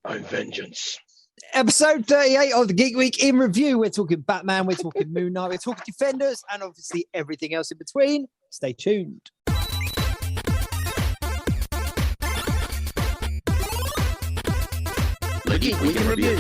I'm vengeance. Episode 38 of the Geek Week in review. We're talking Batman, we're talking Moon Knight, we're talking Defenders, and obviously everything else in between. Stay tuned. The Geek Week in review.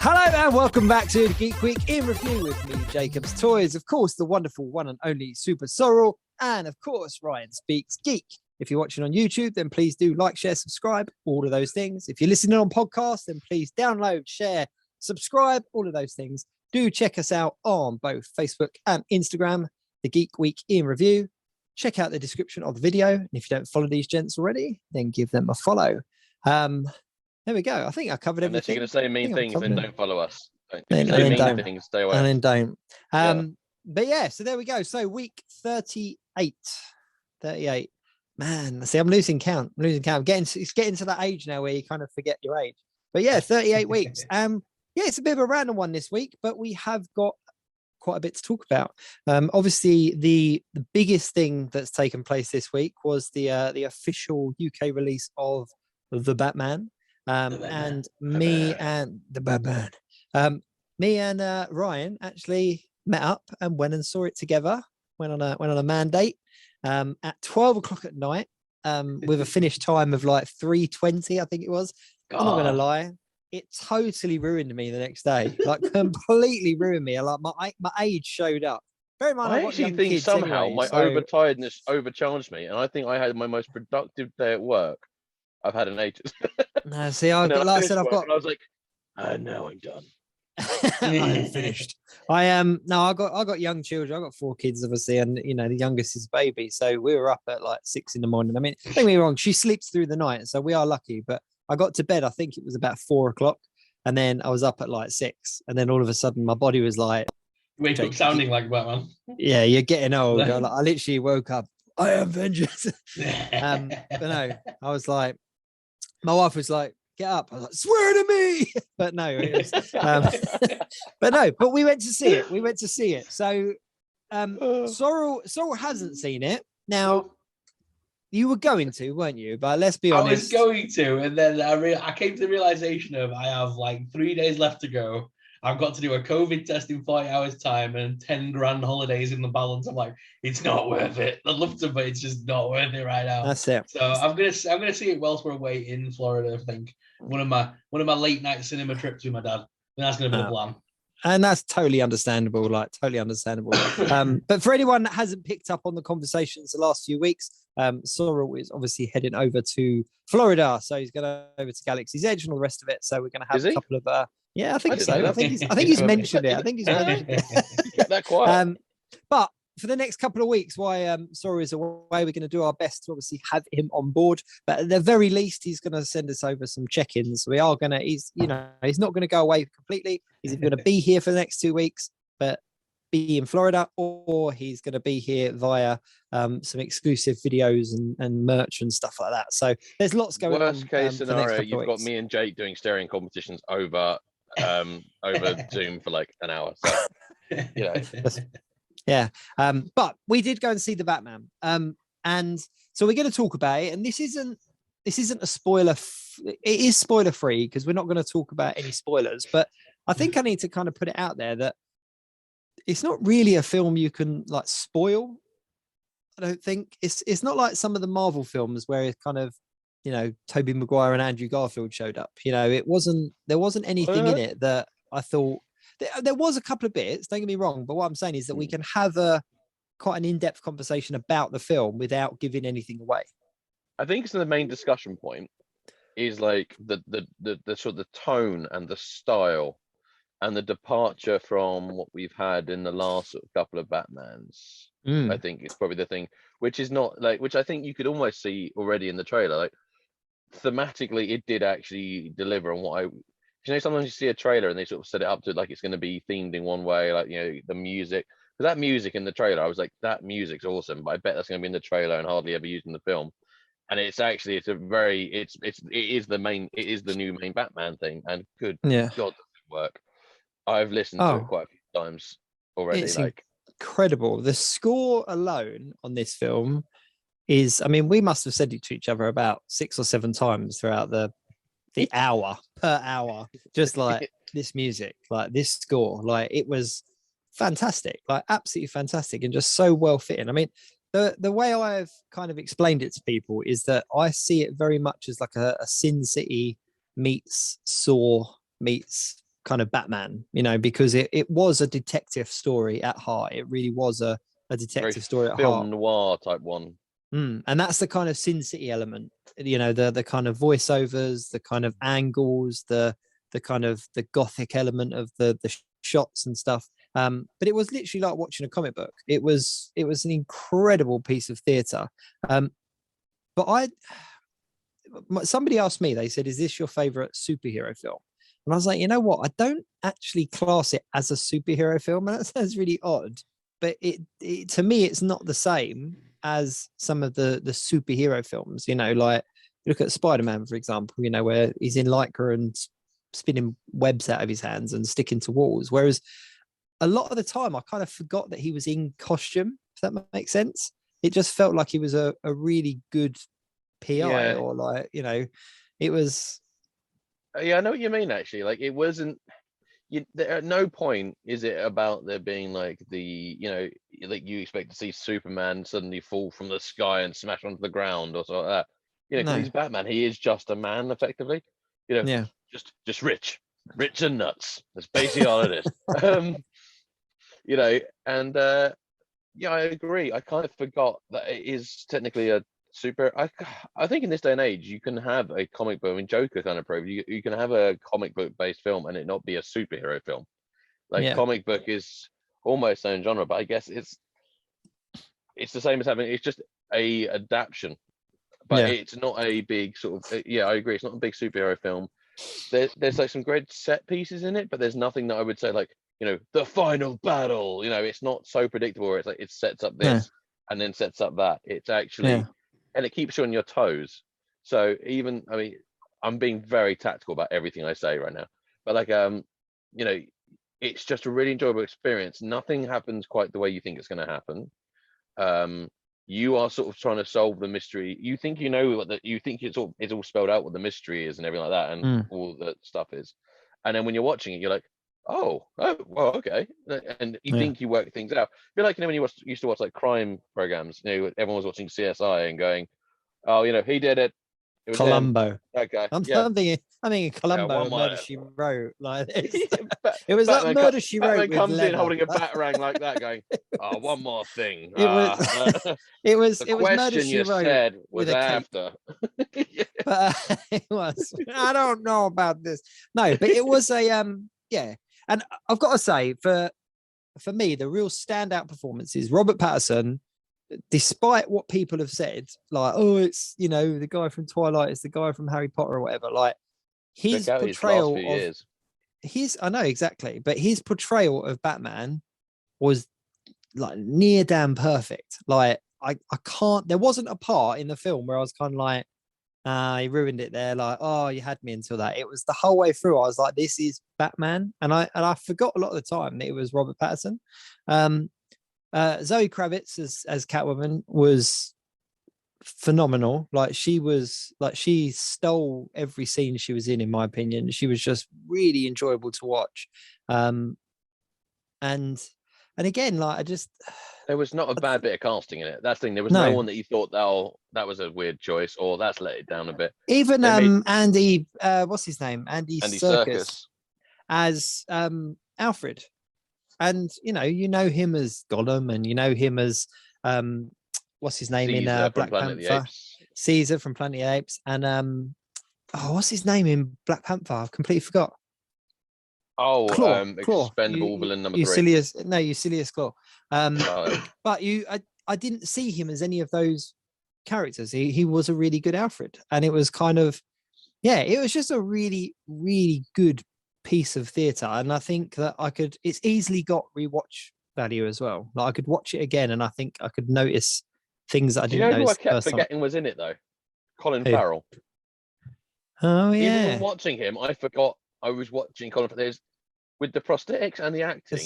Hello and welcome back to the Geek Week in review with me, Jacob's Toys. Of course, the wonderful one and only SuperSorrell, and of course, RyanSpeaksGeek. If you're watching on YouTube, then please do like, share, subscribe, all of those things. If you're listening on podcast, then please download, share, subscribe, all of those things. Do check us out on both Facebook and Instagram, the Geek Week in review. Check out the description of the video. And if you don't follow these gents already, then give them a follow. There we go. I think I covered everything. Unless you're going to say mean things, then don't follow us. Then Things, stay away. And then don't. But yeah, so there we go. So week 38. Man, see, I'm losing count. It's getting to that age now where you kind of forget your age. But yeah, 38 weeks. Yeah, it's a bit of a random one this week, but we have got quite a bit to talk about. Obviously, the biggest thing that's taken place this week was the official UK release of The Batman. And me and Ryan actually met up and went and saw it together. Went on a man date at 12 o'clock at night with a finish time of like 3:20, I think it was. I'm not gonna lie, it totally ruined me the next day. Like completely ruined me. Like my age showed up. Bear in mind, I actually think somehow anyway, my overtiredness overcharged me, and I think I had my most productive day at work I've had in ages. No, see, I was like, now I'm done. I'm finished. I got young children. I got 4 kids, obviously, and the youngest is a baby. So we were up at like 6 a.m. I mean, don't get me wrong, she sleeps through the night, so we are lucky. But I got to bed, I think it was about 4 o'clock, and then I was up at like 6, and then all of a sudden my body was like, wake up sounding like Batman. Yeah, you're getting old. I literally woke up, I am vengeance. But no, I was like, my wife was like, get up. I was like, swear to me. But no, it was, but we went to see it. So Sorrell hasn't seen it. Now, you were going to, weren't you? But let's be honest. I was going to, and then I came to the realization of I have like 3 days left to go. I've got to do a COVID test in 40 hours time and 10 grand holidays in the balance. I'm like, it's not worth it. I'd love to, but it's just not worth it right now. That's it. So I'm gonna see it whilst we're away in Florida. I think one of my late night cinema trips with my dad. And that's gonna be the plan. And that's totally understandable, but for anyone that hasn't picked up on the conversations the last few weeks, Sorrell is obviously heading over to Florida. So he's going over to Galaxy's Edge and all the rest of it. So we're going to have a couple of yeah, I think so. I think he's mentioned it. Kept that quiet. But for the next couple of weeks, while Sorrell is away, we're going to do our best to obviously have him on board. But at the very least, he's going to send us over some check-ins. We are going to. He's not going to go away completely. He's going to be here for the next 2 weeks, but be in Florida, or he's going to be here via some exclusive videos and merch and stuff like that. So there's lots going on. Worst case scenario, you've got me and Jake doing staring competitions over Zoom for like an hour. So, yeah. But we did go and see the Batman. And so we're going to talk about it. And this isn't a spoiler. It is spoiler free because we're not going to talk about any spoilers. But I think I need to kind of put it out there that it's not really a film you can like spoil. I don't think it's not like some of the Marvel films where it's kind of, Tobey Maguire and Andrew Garfield showed up. There wasn't anything in it that I thought. There was a couple of bits, don't get me wrong, but what I'm saying is that we can have quite an in-depth conversation about the film without giving anything away. I think it's the main discussion point is like the sort of the tone and the style and the departure from what we've had in the last sort of couple of Batmans. I think it's probably the thing, which is not like, which I think you could almost see already in the trailer. Like thematically, it did actually deliver on what sometimes you see a trailer and they sort of set it up to like it's going to be themed in one way, like the music. Because that music in the trailer, I was like, that music's awesome, but I bet that's going to be in the trailer and hardly ever used in the film. And it is the new main Batman thing, and good God, does it work. I've listened to it quite a few times already. It's incredible. The score alone on this film is, I mean, we must have said it to each other about 6 or 7 times throughout the hour per hour, just like this music, like this score, like it was fantastic, like absolutely fantastic, and just so well fitting. I mean, the way I've kind of explained it to people is that I see it very much as like a Sin City meets Saw meets kind of Batman, you know, because it was a detective story at heart. It really was a detective story at film heart. noir type one. And that's the kind of Sin City element, you know, the kind of voiceovers, the kind of angles, the kind of the gothic element of the shots and stuff. But it was literally like watching a comic book. It was an incredible piece of theatre. But somebody asked me, they said, "Is this your favorite superhero film?" And I was like, you know what? I don't actually class it as a superhero film, and that sounds really odd. But it to me, it's not the same as some of the superhero films. You know, like look at Spider-Man, for example. You know, where he's in lycra and spinning webs out of his hands and sticking to walls. Whereas a lot of the time, I kind of forgot that he was in costume. If that makes sense, it just felt like he was a really good PI, or like, you know, it was. Yeah, I know what you mean. Actually, like it wasn't. At no point is it about there being like like you expect to see Superman suddenly fall from the sky and smash onto the ground or something like that. You know, because he's Batman. He is just a man, effectively. You know, just rich and nuts. That's basically all it is. You know, and yeah, I agree. I kind of forgot that it is technically a super. I think in this day and age, you can have a comic book. I mean, Joker kind of proved you can have a comic book based film and it not be a superhero film. Like comic book is almost own genre, but I guess it's the same as having. It's just a adaptation, but it's not a big sort of. Yeah, I agree. It's not a big superhero film. There's like some great set pieces in it, but there's nothing that I would say like, you know, the final battle. You know, it's not so predictable. It's like it sets up this and then sets up that. It's actually and it keeps you on your toes. So even, I mean, I'm being very tactical about everything I say right now, but like you know, it's just a really enjoyable experience. Nothing happens quite the way you think it's going to happen. You are sort of trying to solve the mystery. You think you know you think it's all spelled out what the mystery is and everything like that, and all the stuff is. And then when you're watching it, you're like, oh, well, okay. And you think you work things out. You're like, you know, when you used to watch like crime programs, you know, everyone was watching CSI and going, oh, you know, he did it. It was Columbo. That guy. I'm thinking Columbo, Murder She Wrote. Like it was Batman like Murder She Wrote. Batman comes leather. in holding a batarang like that, going, "Oh, one more thing." It was the was Murder question She you Wrote said was with a after. But it was. I don't know about this. No, but it was a yeah. And I've got to say, for me, the real standout performance is Robert Patterson. Despite what people have said, like, oh, it's, you know, the guy from Twilight, it's the guy from Harry Potter or whatever, like his portrayal of I know exactly, but his portrayal of Batman was like near damn perfect. Like I can't, there wasn't a part in the film where I was kind of like, he ruined it there, like, oh, you had me until that. It was the whole way through. I was like, this is Batman, and I forgot a lot of the time that it was Robert Patterson. Zoe Kravitz as Catwoman was phenomenal. Like she stole every scene she was in my opinion. She was just really enjoyable to watch. And again, like there was not a bad bit of casting in it. That's the thing. There was no one that you thought, oh, that was a weird choice, or that's let it down a bit. Even Andy, what's his name? Andy Serkis as Alfred. And you know him as Gollum, and you know him as what's his name Caesar in Black Panther? Caesar from Planet of the Apes, and what's his name in Black Panther? I've completely forgot. Oh, Claw. Expendable villain number 3. Ulysses Claw. But I didn't see him as any of those characters. He was a really good Alfred, and it was kind of it was just a really, really good piece of theatre, and I think that it's easily got rewatch value as well. Like I could watch it again, and I think I could notice things that I didn't notice. Who I kept forgetting was in it though? Colin Farrell. Oh yeah. Even when watching him, I forgot I was watching Colin Farrell with the prosthetics and the acting.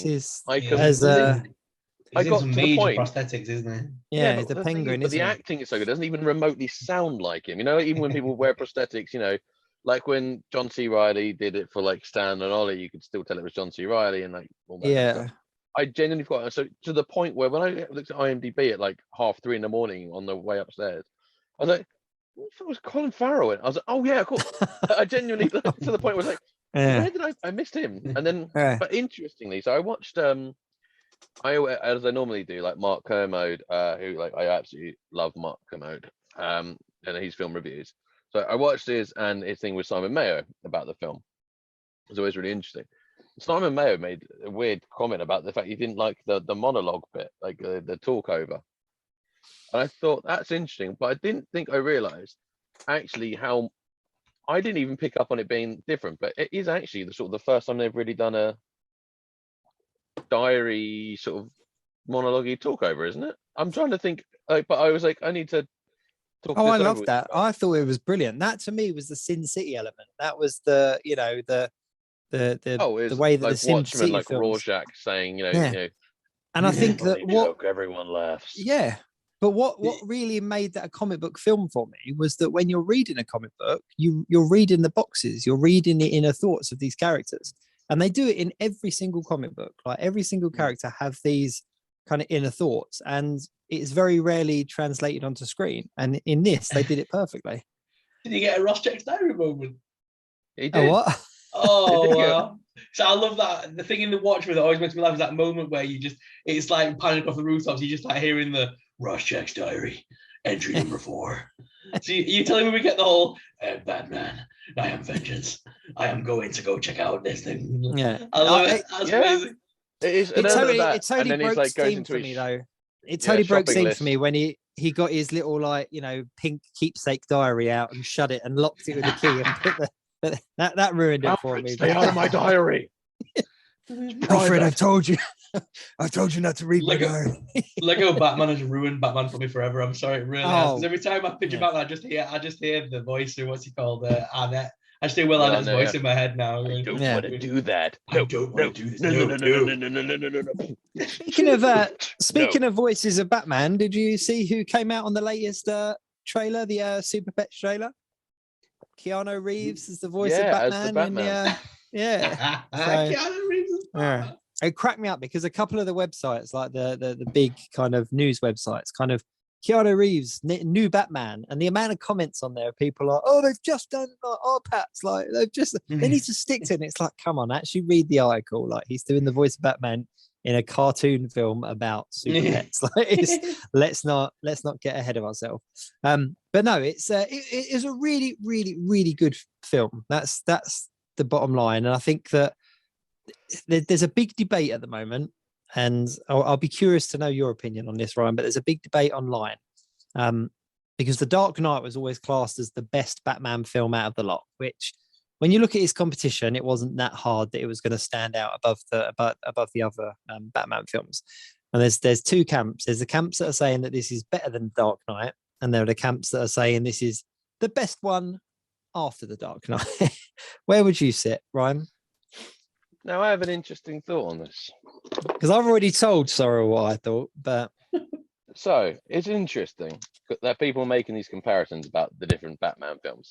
He's in got some to the major point. prosthetics, isn't he? Yeah, but the the thing penguin, but the isn't he? acting is so good. It doesn't even remotely sound like him. You know, even when people wear prosthetics, you know, like when John C. Reilly did it for like Stan and Ollie, you could still tell it was John C. Reilly and like all that kind of Yeah. stuff. I genuinely forgot. So to the point where when I looked at IMDb at like 3:30 in the morning on the way upstairs, I was like, what if it was Colin Farrell? I was like, oh yeah, cool. I genuinely to the point where I was like, Yeah. where did I missed him? And then, Yeah. but interestingly, so I watched as I normally do, like Mark Kermode, who like I absolutely love Mark Kermode, and his film reviews. So I watched his thing with Simon Mayo about the film. It was always really interesting. Simon Mayo made a weird comment about the fact he didn't like the monologue bit, like the talk over. And I thought that's interesting, but I didn't think I realized actually how I didn't even pick up on it being different. But it is actually the first time they've really done a diary sort of monologue talk over, isn't it? I'm trying to think, but I was like, I need to talk. Oh, this I over love with that. you guys. I thought it was brilliant. That to me was the Sin City element. That was the It's way that like the Sin Watchmen, City like films. Rorschach saying, Yeah. And I think that funny what joke, everyone laughs. Yeah. But what really made that a comic book film for me was that when you're reading a comic book, you're reading the boxes, you're reading the inner thoughts of these characters. And they do it in every single comic book. Like every single character have these kind of inner thoughts. And it's very rarely translated onto screen. And in this, they did it perfectly. Did you get a Ross Check's Diary moment? He Oh, did. what? Oh, Did you? wow. So I love that. The thing in the Watchmen that always makes me laugh is that moment where it's like panning off the rooftops. You just like hearing the Ross Check's Diary, entry number 4. So you telling me we get the whole Batman, I am vengeance. I am going to go check out this thing. Yeah. I love it. That's amazing. It is. It totally and then he's broke like goes steam into for his me though. It totally broke shopping steam list. for me when he got his little like pink keepsake diary out and shut it and locked it with a key and put that ruined it for me. Stay out of my diary. Alfred, I've told you not to read my Lego- diary. Lego Batman has ruined Batman for me forever. I'm sorry, it really has. Because every time I picture Batman, I just hear the voice of what's he called, Annette. I just hear Will Arnett's voice in my head now. I don't want to do that. I don't want to do this. No. Speaking of voices of Batman, did you see who came out on the latest trailer, the Super Pets trailer? Keanu Reeves is the voice of Batman. As the Batman. Keanu Reeves is Batman. It cracked me up because a couple of the websites, like the big kind of news websites, kind of Keanu Reeves, new Batman, and the amount of comments on there, people are, oh, they've just done our pats, like they need to stick to it. And it's like, come on, actually read the article. Like he's doing the voice of Batman in a cartoon film about super pets. Like let's not get ahead of ourselves. But no, it is a really, really, really good film. That's the bottom line. And I think that there's a big debate at the moment, and I'll be curious to know your opinion on this, Ryan, but there's a big debate online because The Dark Knight was always classed as the best Batman film out of the lot, which when you look at his competition, it wasn't that hard that it was going to stand out above the other Batman films. And there's two camps. There's the camps that are saying that this is better than Dark Knight, and there are the camps that are saying this is the best one after The Dark Knight. Where would you sit, Ryan? Now I have an interesting thought on this. Because I've already told Sorrel what I thought, but so it's interesting that people are making these comparisons about the different Batman films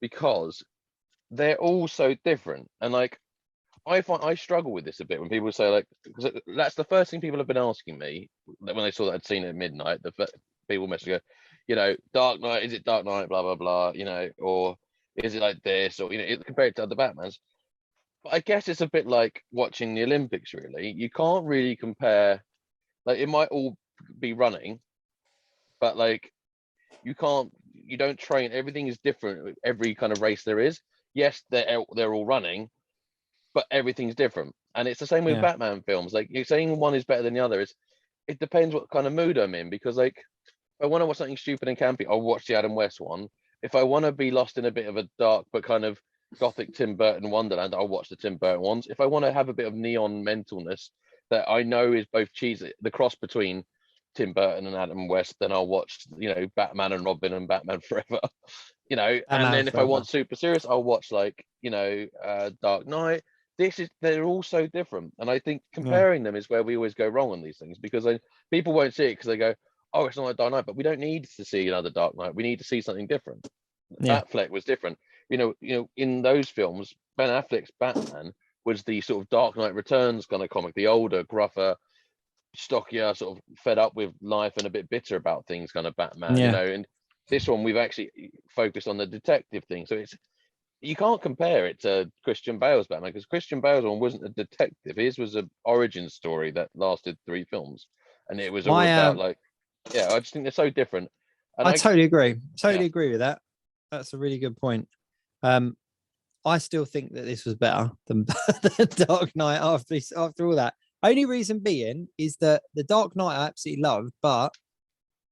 because they're all so different. And like I struggle with this a bit when people say like, because that's the first thing people have been asking me when they saw that I'd seen it at midnight. People message go, Dark Knight, is it Dark Knight, blah blah blah, or is it like this, or compare it to other Batmans. But I guess it's a bit like watching the Olympics, really. You can't really compare, like it might all be running, but like you don't train, everything is different with every kind of race there is. Yes, they're all running, but everything's different. And it's the same with Batman films. Like you're saying one is better than the other, it depends what kind of mood I'm in, because like if I want to watch something stupid and campy, I'll watch the Adam West one. If I want to be lost in a bit of a dark but kind of gothic Tim Burton Wonderland, I'll watch the Tim Burton ones. If I want to have a bit of neon mentalness that I know is both cheesy, the cross between Tim Burton and Adam West, then I'll watch, Batman and Robin and Batman Forever, and then if I want super serious, I'll watch like, Dark Knight. they're all so different, and I think comparing them is where we always go wrong on these things, because people won't see it because they go, oh, it's not like Dark Knight, but we don't need to see another Dark Knight. We need to see something different. Affleck was different. In those films, Ben Affleck's Batman was the sort of Dark Knight Returns kind of comic, the older, gruffer, stockier, sort of fed up with life and a bit bitter about things kind of Batman. And this one we've actually focused on the detective thing, so you can't compare it to Christian Bale's Batman, because Christian Bale's one wasn't a detective. His was an origin story that lasted 3 films, and it was all about I just think they're so different. And I totally agree. Totally agree with that. That's a really good point. I still think that this was better than the Dark Knight after all that. Only reason being is that the Dark Knight I absolutely loved, but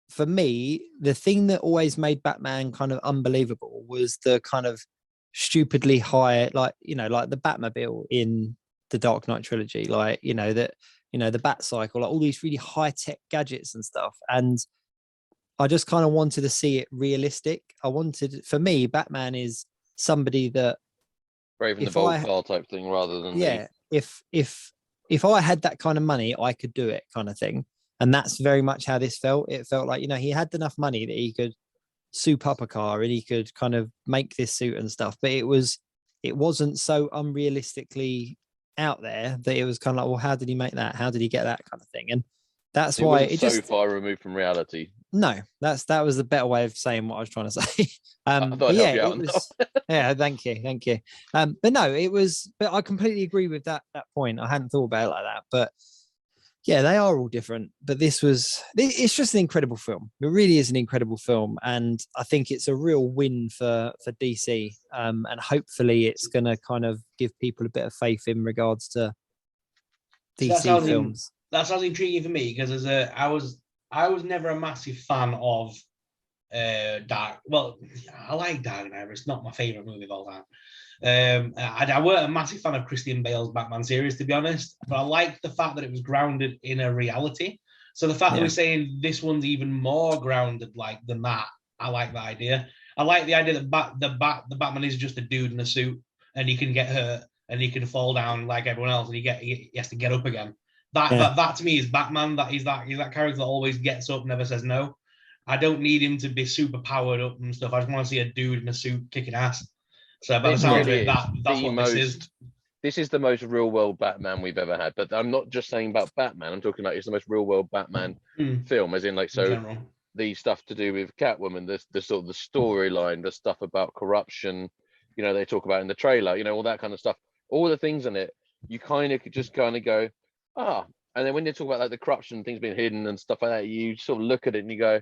for me, the thing that always made Batman kind of unbelievable was the kind of stupidly high, like the Batmobile in the Dark Knight trilogy, the Bat Cycle, like all these really high tech gadgets and stuff. And I just kind of wanted to see it realistic. for me, Batman is somebody that brave in the bold car type thing, rather than if I had that kind of money, I could do it, kind of thing. And that's very much how this felt. It felt like, he had enough money that he could soup up a car and he could kind of make this suit and stuff, but it wasn't so unrealistically out there that it was kind of like, well, how did he make that? How did he get that, kind of thing? And that's why it so far removed from reality. No, that was the better way of saying what I was trying to say. Thank you. But no, it was. But I completely agree with that point. I hadn't thought about it like that. But yeah, they are all different. But it's just an incredible film. It really is an incredible film, and I think it's a real win for DC. And hopefully, it's going to kind of give people a bit of faith in regards to DC films. That sounds intriguing for me, because I was never a massive fan of Dark. Well, I like Dark Knight, but it's not my favorite movie of all time. I weren't a massive fan of Christian Bale's Batman series, to be honest, but I liked the fact that it was grounded in a reality. So the fact that we're saying this one's even more grounded than that, I like the idea. I like the idea that the Batman is just a dude in a suit, and he can get hurt and he can fall down like everyone else, and he has to get up again. That to me is Batman. He's that character that always gets up, never says no. I don't need him to be super powered up and stuff. I just want to see a dude in a suit kicking ass. So by the sound of it, that's what this is. This is the most real world Batman we've ever had. But I'm not just saying about Batman. I'm talking about it's the most real world Batman film, as in the stuff to do with Catwoman, the sort of the storyline, the stuff about corruption, they talk about in the trailer, all that kind of stuff, all the things in it. You kind of just kind of go, and then when you talk about the corruption, things being hidden and stuff like that, you sort of look at it and you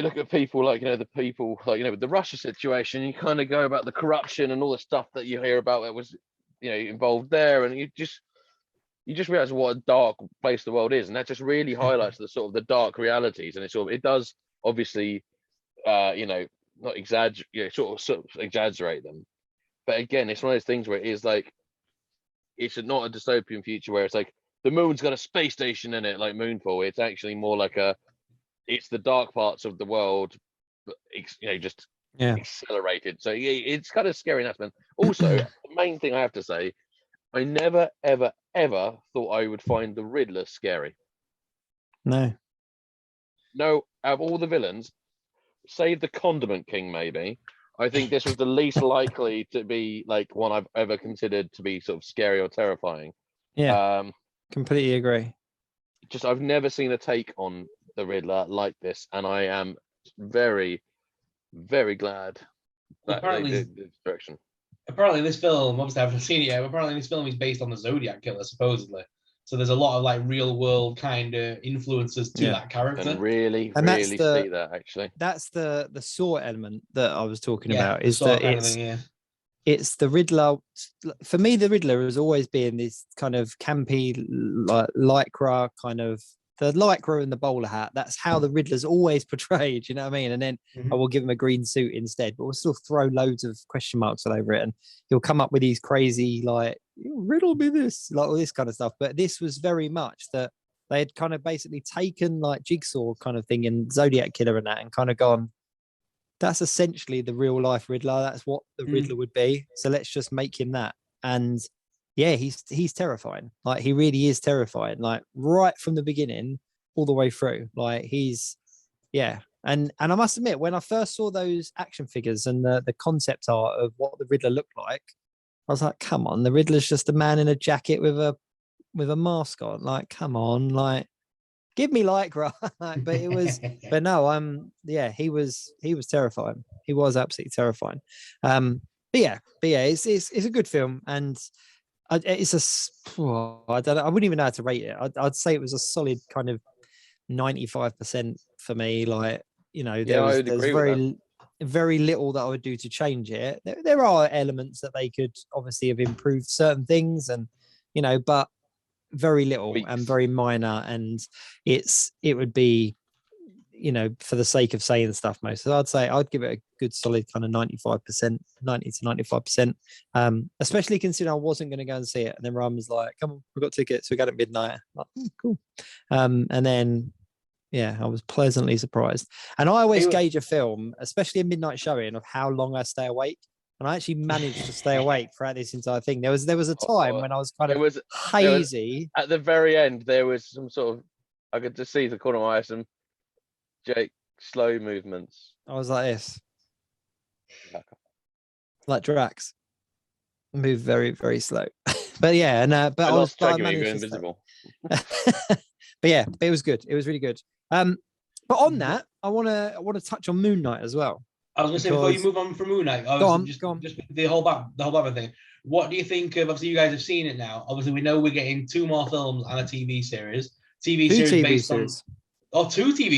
look at people with the Russia situation, you kind of go about the corruption and all the stuff that you hear about that was, involved there, and you just realize what a dark place the world is, and that just really highlights the sort of the dark realities, and it does obviously, not exaggerate, sort of exaggerate them, but again, it's one of those things where it is it's not a dystopian future where it's like the moon's got a space station in it like Moonfall. It's actually more like it's the dark parts of the world, but accelerated. So it's kind of scary in that sense. Also, the main thing I have to say, I never, ever, ever thought I would find the Riddler scary. No, out of all the villains, save the Condiment King, maybe. I think this was the least likely to be one I've ever considered to be sort of scary or terrifying. Yeah, completely agree. I've never seen a take on the Riddler like this, and I am very, very glad that they did this direction. Apparently, this film, obviously I haven't seen it yet, but apparently this film is based on the Zodiac Killer, supposedly. So there's a lot of real world kind of influences to that character. And really see that, actually. That's the Saw element that I was talking about. Is that it's the Riddler. For me, the Riddler has always been this kind of campy, lycra kind of, the lycra and the bowler hat. That's how the Riddler's always portrayed, you know what I mean? And then I will give him a green suit instead, but we'll still throw loads of question marks all over it, and he'll come up with these crazy riddle me this, all this kind of stuff. But this was very much that they had kind of basically taken Jigsaw kind of thing and Zodiac Killer and that, and kind of gone, that's essentially the real life Riddler. That's what the Riddler would be. So let's just make him that. And yeah, he's terrifying. Like he really is terrifying. Like right from the beginning all the way through. Like he's yeah. And I must admit, when I first saw those action figures and the concept art of what the Riddler looked like, I was like, come on, the Riddler's just a man in a jacket with a mask on. Like, come on, like give me Lycra. Like, but it was, but no, yeah, he was terrifying. He was absolutely terrifying. But yeah, it's a good film, and it's I don't know, I wouldn't even know how to rate it. I'd say it was a solid kind of 95% for me. Like, you know, there's very little that I would do to change it. There are elements that they could obviously have improved certain things, and you know, but very little and very minor, and it would be, you know, for the sake of saying stuff most. So I'd say I'd give it a good solid kind of 95%, 90 to 95%. Especially considering I wasn't going to go and see it, and then Ryan was like, "Come on, we've got tickets. We got at midnight." Like, cool. And then yeah, I was pleasantly surprised. And I always gauge a film, especially a midnight showing, of how long I stay awake. And I actually managed to stay awake throughout this entire thing. There was a time when I was kind of hazy. At the very end, there was some sort of, I could just see the corner of my eye, some Jake slow movements. I was like this, like Drax, move very, very slow. But yeah, and but I managed to invisible. But yeah, it was good. It was really good. But on that, I want to touch on Moon Knight as well. I was going to say, before you move on from Moon Knight, go on. Just the whole Batman thing. What do you think of? Obviously, you guys have seen it now. Obviously, we know we're getting 2 more films and a TV series. Two TV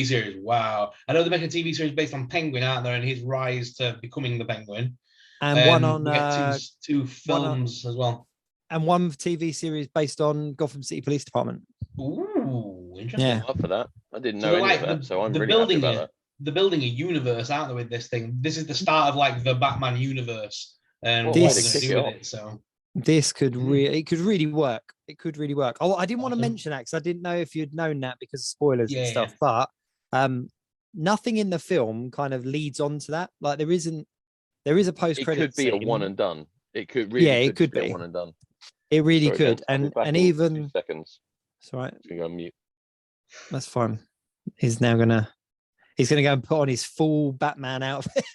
series. Wow. I know they're making a TV series based on Penguin, aren't there? And his rise to becoming the Penguin. And one on we get two films as well. And one TV series based on Gotham City Police Department. Ooh, interesting. Yeah, up for that. I didn't know any of that, so I'm really happy about that. They're building a universe, aren't they, with this thing? This is the start of like the Batman universe, and this could really work. It could really work. Oh, I didn't want to mention that because I didn't know if you'd known that because of spoilers and stuff. But nothing in the film kind of leads on to that. Like there is a post-credit. It could be a one and done. It could really. It could be a one and done. It really could, and even 2 seconds. It's all right. It's gonna go on mute. That's fine. He's gonna go and put on his full Batman outfit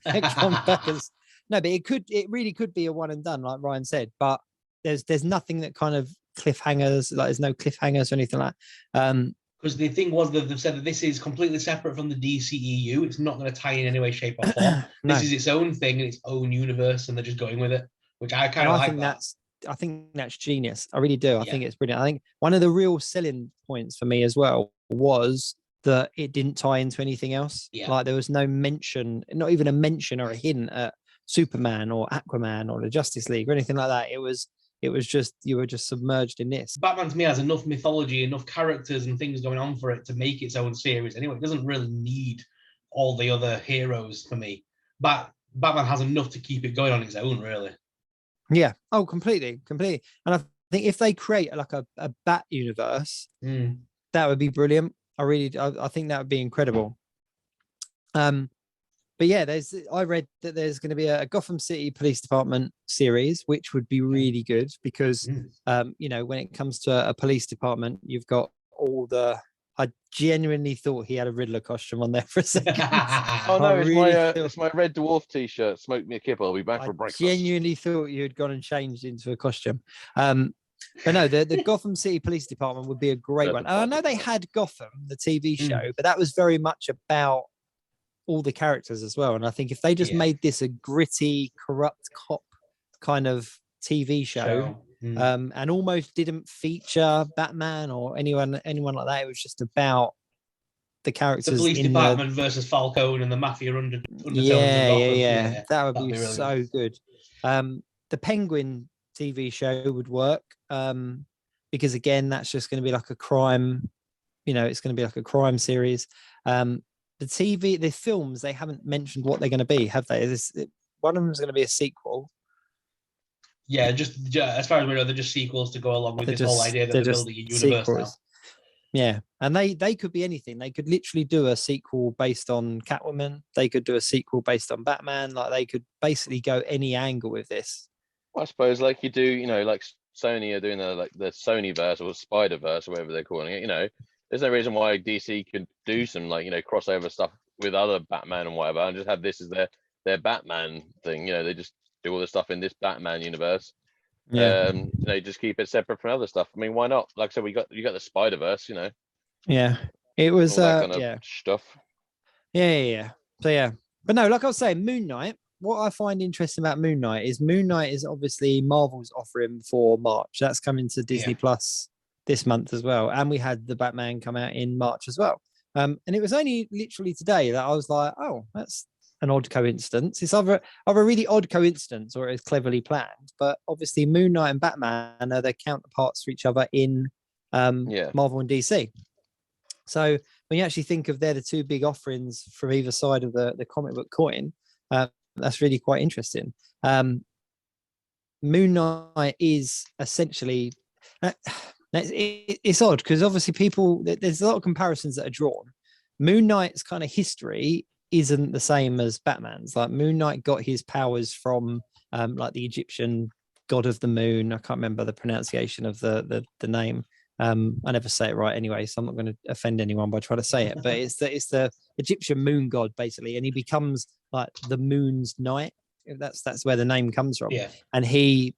and come back as no, but it really could be a one and done, like Ryan said. But there's nothing that kind of cliffhangers, like there's no cliffhangers or anything like that. Because the thing was that they've said that this is completely separate from the DCEU. It's not going to tie in any way, shape, or form. This is its own thing and its own universe, and they're just going with it, which I kind of like. I think that's genius. I really do. I think it's brilliant. I think one of the real selling points for me as well was that it didn't tie into anything else. Yeah. Like there was no mention, not even a mention or a hint at Superman or Aquaman or the Justice League or anything like that. It was just, you were just submerged in this. Batman to me has enough mythology, enough characters and things going on for it to make its own series. Anyway, it doesn't really need all the other heroes for me. But Batman has enough to keep it going on its own, really. Yeah. Oh, completely. And I think if they create like a Bat universe, that would be brilliant. I think that would be incredible. But yeah, I read that there's going to be a Gotham City Police Department series, which would be really good because, you know, when it comes to a police department, you've got all the. I genuinely thought he had a Riddler costume on there for a second. Oh no, it's my Red Dwarf t-shirt. Smoke me a kipper. I'll be back for breakfast. I genuinely thought you had gone and changed into a costume. But no, the Gotham City Police Department would be a great one. And I know they had Gotham, the TV show, but that was very much about all the characters as well. And I think if they just made this a gritty, corrupt cop kind of TV show, and almost didn't feature Batman or anyone like that, it was just about the characters. The police department versus Falcone and the mafia undertones. Yeah. That would be really so good. The Penguin TV show would work because again, that's just going to be like a crime. You know, it's going to be like a crime series. The films, they haven't mentioned what they're going to be, have they? One of them is going to be a sequel. Yeah, just as far as we know, they're just sequels to go along with this whole idea that they're building a universe now. Yeah, and they could be anything. They could literally do a sequel based on Catwoman. They could do a sequel based on Batman. Like they could basically go any angle with this. I suppose like you do, you know, like Sony are doing the Sony verse or Spider Verse or whatever they're calling it, there's no reason why DC could do some crossover stuff with other Batman and whatever, and just have this as their Batman thing. They just do all the stuff in this Batman universe. Yeah. Just keep it separate from other stuff. I mean, why not? Like I said, you got the Spider Verse, Yeah, it was all that kind of stuff. Yeah. So yeah, but no, like I was saying, Moon Knight. What I find interesting about Moon Knight is obviously Marvel's offering for March. That's coming to Disney Plus this month as well, and we had the Batman come out in March as well. And it was only literally today that I was like, oh, that's an odd coincidence. It's either a really odd coincidence or it's cleverly planned. But obviously, Moon Knight and Batman are their counterparts for each other in Marvel and DC. So when you actually think of they're the two big offerings from either side of the comic book coin, that's really quite interesting. Moon Knight is essentially it's odd because obviously there's a lot of comparisons that are drawn. Moon Knight's kind of history isn't the same as Batman's. Like Moon Knight got his powers from like the Egyptian god of the moon. I can't remember the pronunciation of the name. I never say it right anyway, so I'm not going to offend anyone by trying to say it. But it's the Egyptian moon god basically, and he becomes like the moon's knight. That's where the name comes from. Yeah. And he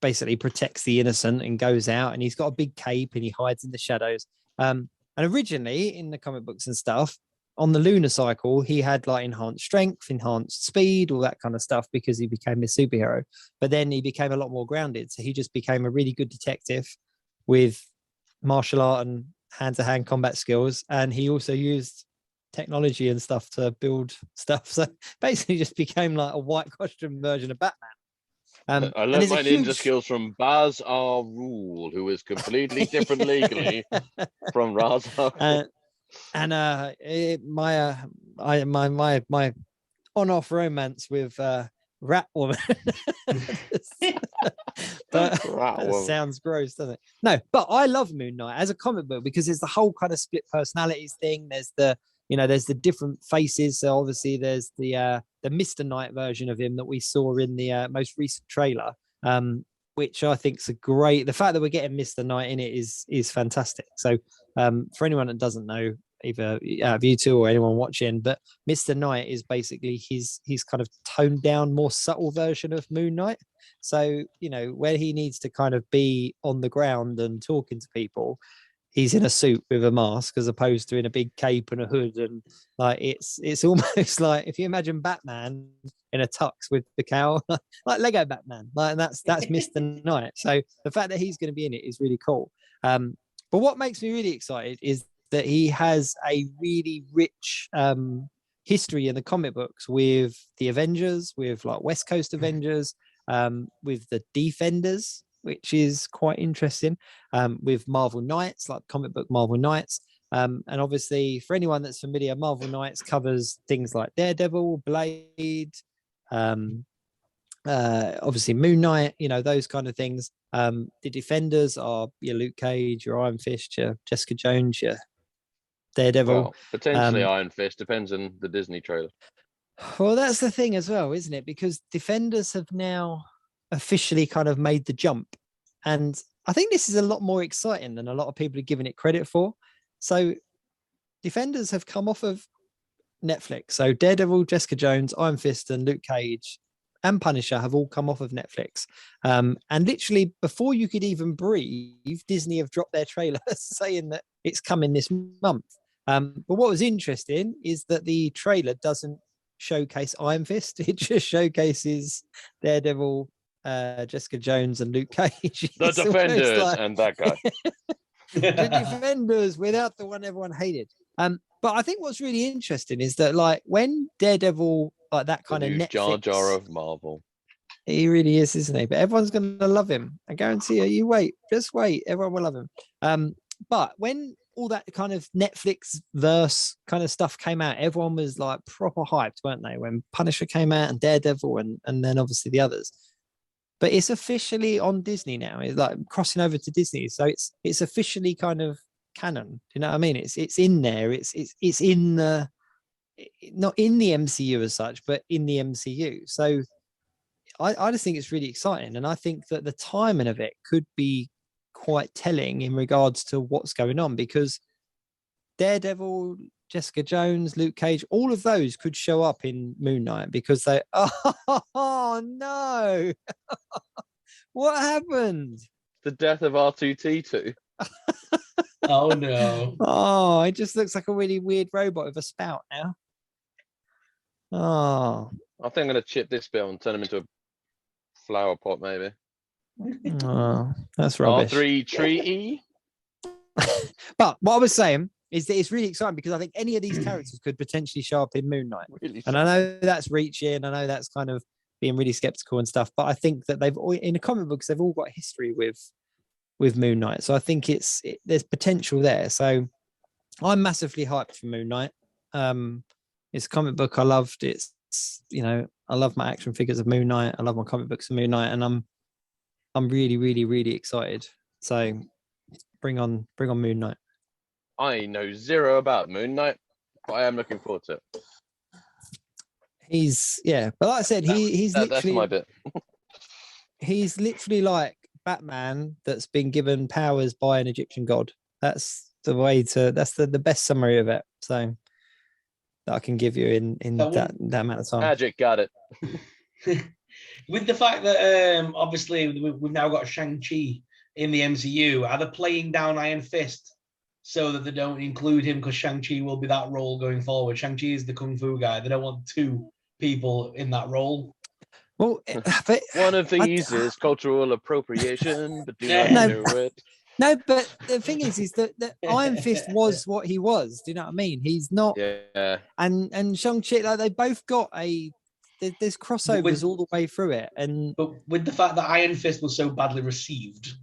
basically protects the innocent and goes out, and he's got a big cape and he hides in the shadows. And originally in the comic books and stuff, on the lunar cycle, he had like enhanced strength, enhanced speed, all that kind of stuff because he became a superhero. But then he became a lot more grounded. So he just became a really good detective with martial art and hand-to-hand combat skills. And he also used technology and stuff to build stuff. So basically just became like a white costume version of Batman. I learned my ninja skills from Baz R. Rule, who is completely different legally from Ra's al my on-off romance with Ratwoman. But that sounds gross, doesn't it? No, but I love Moon Knight as a comic book because it's the whole kind of split personalities thing. There's the different faces. So obviously there's the Mr. Knight version of him that we saw in the most recent trailer, which I think is the fact that we're getting Mr. Knight in it is fantastic. So for anyone that doesn't know, either you two or anyone watching, but Mr. Knight is basically his kind of toned down, more subtle version of Moon Knight. So, where he needs to kind of be on the ground and talking to people, he's in a suit with a mask as opposed to in a big cape and a hood. And like, it's almost like if you imagine Batman in a tux with the cowl, like Lego Batman, like that's Mr. Knight. So the fact that he's going to be in it is really cool. But what makes me really excited is that he has a really rich history in the comic books with the Avengers, with like West Coast Avengers, with the Defenders, which is quite interesting, with Marvel Knights, like comic book Marvel Knights. And obviously, for anyone that's familiar, Marvel Knights covers things like Daredevil, Blade, obviously Moon Knight, those kind of things. The Defenders are your Luke Cage, your Iron Fist, your Jessica Jones, your Daredevil. Well, potentially Iron Fist, depends on the Disney trailer. Well, that's the thing as well, isn't it? Because Defenders have now officially kind of made the jump. And I think this is a lot more exciting than a lot of people are giving it credit for. So Defenders have come off of Netflix. So Daredevil, Jessica Jones, Iron Fist, and Luke Cage and Punisher have all come off of Netflix. And literally before you could even breathe, Disney have dropped their trailer saying that it's coming this month. But what was interesting is that the trailer doesn't showcase Iron Fist. It just showcases Daredevil, Jessica Jones, and Luke Cage. The Defenders and that guy. The Defenders without the one everyone hated. But I think what's really interesting is that like when Daredevil, like that kind of Netflix, Jar Jar of Marvel. He really is, isn't he? But everyone's going to love him. I guarantee you. You wait, just wait. Everyone will love him. But when all that kind of Netflix verse kind of stuff came out, everyone was like proper hyped, weren't they? When Punisher came out and Daredevil and then obviously the others. But it's officially on Disney now. It's like crossing over to Disney, so it's officially kind of canon. Do you know what I mean? It's in there. It's in the, not in the MCU as such, but in the MCU. So I just think it's really exciting, and I think that the timing of it could be quite telling in regards to what's going on, because Daredevil, Jessica Jones, Luke Cage, all of those could show up in Moon Knight, because they oh no. What happened? The death of R2D2. Oh no. Oh, it just looks like a really weird robot with a spout now. Oh, I think I'm gonna chip this bit and turn him into a flower pot, maybe. oh, that's rubbish. R3 treaty. But what I was saying is that it's really exciting, because I think any of these characters could potentially show up in Moon Knight. Really And I know that's reaching, I know that's kind of being really skeptical and stuff, but I think that in the comic books, they've all got history with Moon Knight. So I think there's potential there. So I'm massively hyped for Moon Knight. It's a comic book I loved. It's, I love my action figures of Moon Knight. I love my comic books of Moon Knight, and I'm really, really, really excited. So bring on Moon Knight. I know zero about Moon Knight, but I am looking forward to it. But like I said, he's that's literally my bit. he's literally like Batman that's been given powers by an Egyptian god. That's the best summary of it. So that I can give you in that amount of time. Magic, got it. With the fact that obviously we've now got Shang-Chi in the MCU, are they playing down Iron Fist so that they don't include him, because Shang-Chi will be that role going forward? Shang-Chi is the Kung Fu guy. They don't want two people in that role. Well, but one of these is cultural appropriation, but do not do it. No, but the thing is that Iron Fist was what he was. Do you know what I mean? He's not. Yeah. And Shang-Chi, like, they both got there's crossovers all the way through it. But with the fact that Iron Fist was so badly received,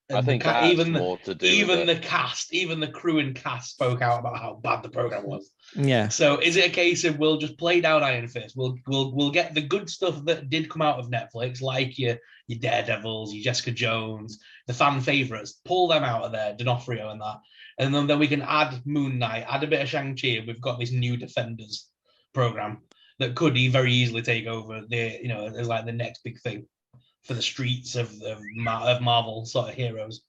I think that's more to do even with the cast, even the crew and cast spoke out about how bad the program was. Yeah. So is it a case of we'll just play down Iron Fist? We'll get the good stuff that did come out of Netflix, like your Daredevils, your Jessica Jones, the fan favorites, pull them out of there, D'Onofrio and that, and then we can add Moon Knight, add a bit of Shang-Chi, and we've got this new Defenders program that could very easily take over as like the next big thing for the streets of Marvel sort of heroes.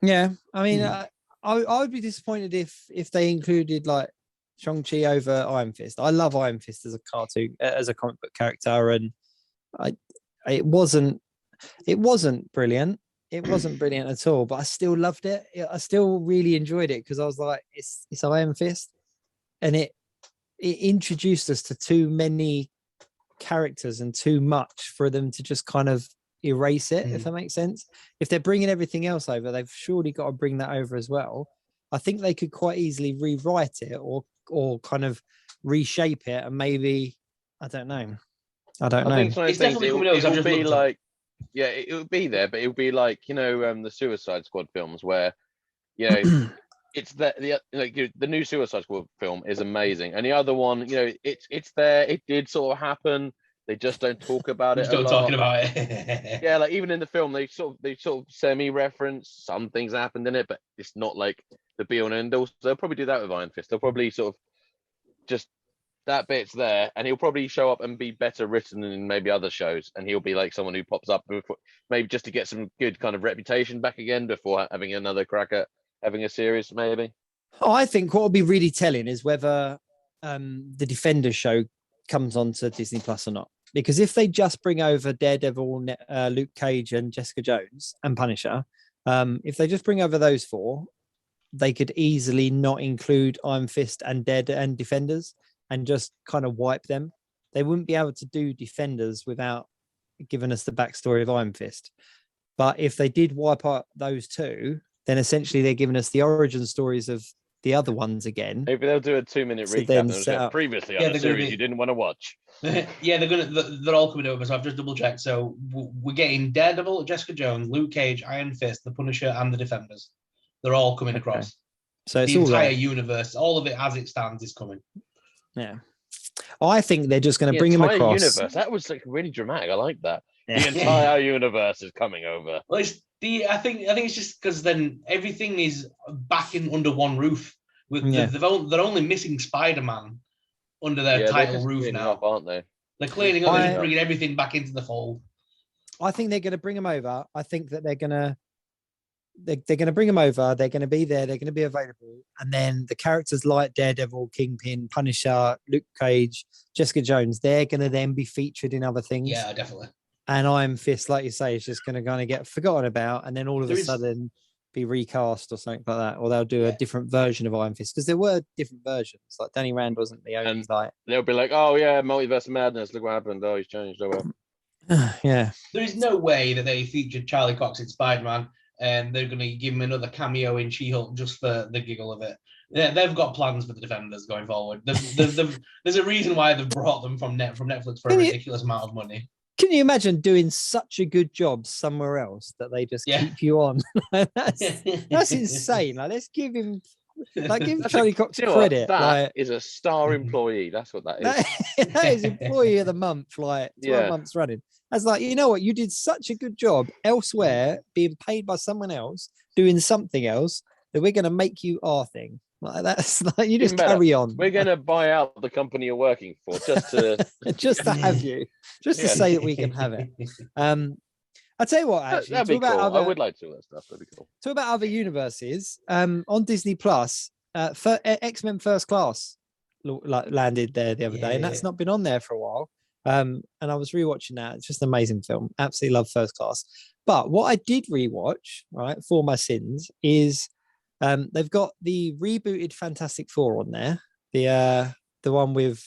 Yeah, I mean, I would be disappointed if they included like Shang-Chi over Iron Fist. I love Iron Fist as a cartoon, as a comic book character, and it wasn't brilliant. It wasn't brilliant at all, but I still loved it. I still really enjoyed it, because I was like, it's Iron Fist, and it introduced us to too many characters and too much for them to just kind of erase it, if that makes sense. If they're bringing everything else over, they've surely got to bring that over as well. I think they could quite easily rewrite it or kind of reshape it, and maybe I don't know. I think it's definitely coming over. It would be like, yeah, it would be there, but it would be like, the Suicide Squad films where, it's the new Suicide Squad film is amazing, and the other one, it's there. It did sort of happen. They just don't talk about it. Still talking about it. Yeah, like even in the film, they sort of semi-reference some things happened in it, but it's not like the be all and end all. So they'll probably do that with Iron Fist. They'll probably sort of just that bit's there, and he'll probably show up and be better written than maybe other shows, and he'll be like someone who pops up maybe just to get some good kind of reputation back again before having another crack at having a series, maybe. I think what will be really telling is whether the Defenders show comes onto Disney Plus or not. Because if they just bring over Daredevil, Luke Cage, and Jessica Jones and Punisher, if they just bring over those four, they could easily not include Iron Fist and Defenders and just kind of wipe them. They wouldn't be able to do Defenders without giving us the backstory of Iron Fist. But if they did wipe out those two, then essentially they're giving us the origin stories of the other ones again. Maybe they'll do a 2-minute recap previously on a series you didn't want to watch. Yeah, they're all coming over, so I've just double checked. So we're getting Daredevil, Jessica Jones, Luke Cage, Iron Fist, the Punisher, and the Defenders. They're all coming across. So it's the all entire right. Universe, all of it as it stands, is coming. Yeah, I think they're just going to bring them across. Universe. That was like really dramatic. I like that. Yeah. The entire universe is coming over. Well, I think it's just because then everything is back in under one roof. They're only missing Spider-Man under their title roof now, aren't they? They're cleaning up. They're bringing everything back into the fold. I think they're going to bring them over. I think that they're going to bring them over. They're going to be there. They're going to be available. And then the characters like Daredevil, Kingpin, Punisher, Luke Cage, Jessica Jones, they're going to then be featured in other things. Yeah, definitely. And Iron Fist, like you say, is just going to kind of get forgotten about. And then all of a sudden be recast or something like that. Or they'll do a different version of Iron Fist. Because there were different versions. Like Danny Rand wasn't the only like. They'll be like, oh yeah, multiverse of madness. Look what happened. Oh, he's changed. Oh well. Yeah. There is no way that they featured Charlie Cox in Spider-Man and they're going to give him another cameo in She-Hulk just for the giggle of it. They've got plans for the Defenders going forward. There's a reason why they've brought them from Netflix for a ridiculous amount of money. Can you imagine doing such a good job somewhere else that they just keep you on? that's insane. Like, let's give him, give Charlie Cox credit. That is a star employee. That's what that is. That is employee of the month, 12 months running. That's like, you know what? You did such a good job elsewhere, being paid by someone else, doing something else, that we're going to make you our thing. Like, that's like, you just carry on. We're going to buy out the company you're working for just to have you, just to say that we can have it. I'll tell you what, actually, that'd be cool. I would like to do that stuff. That'd be cool. Talk about other universes. On Disney Plus, X-Men First Class landed there the other day, and that's not been on there for a while. And I was rewatching that. It's just an amazing film. Absolutely love First Class. But what I did rewatch, right, for my sins, is they've got the rebooted Fantastic Four on there. The one with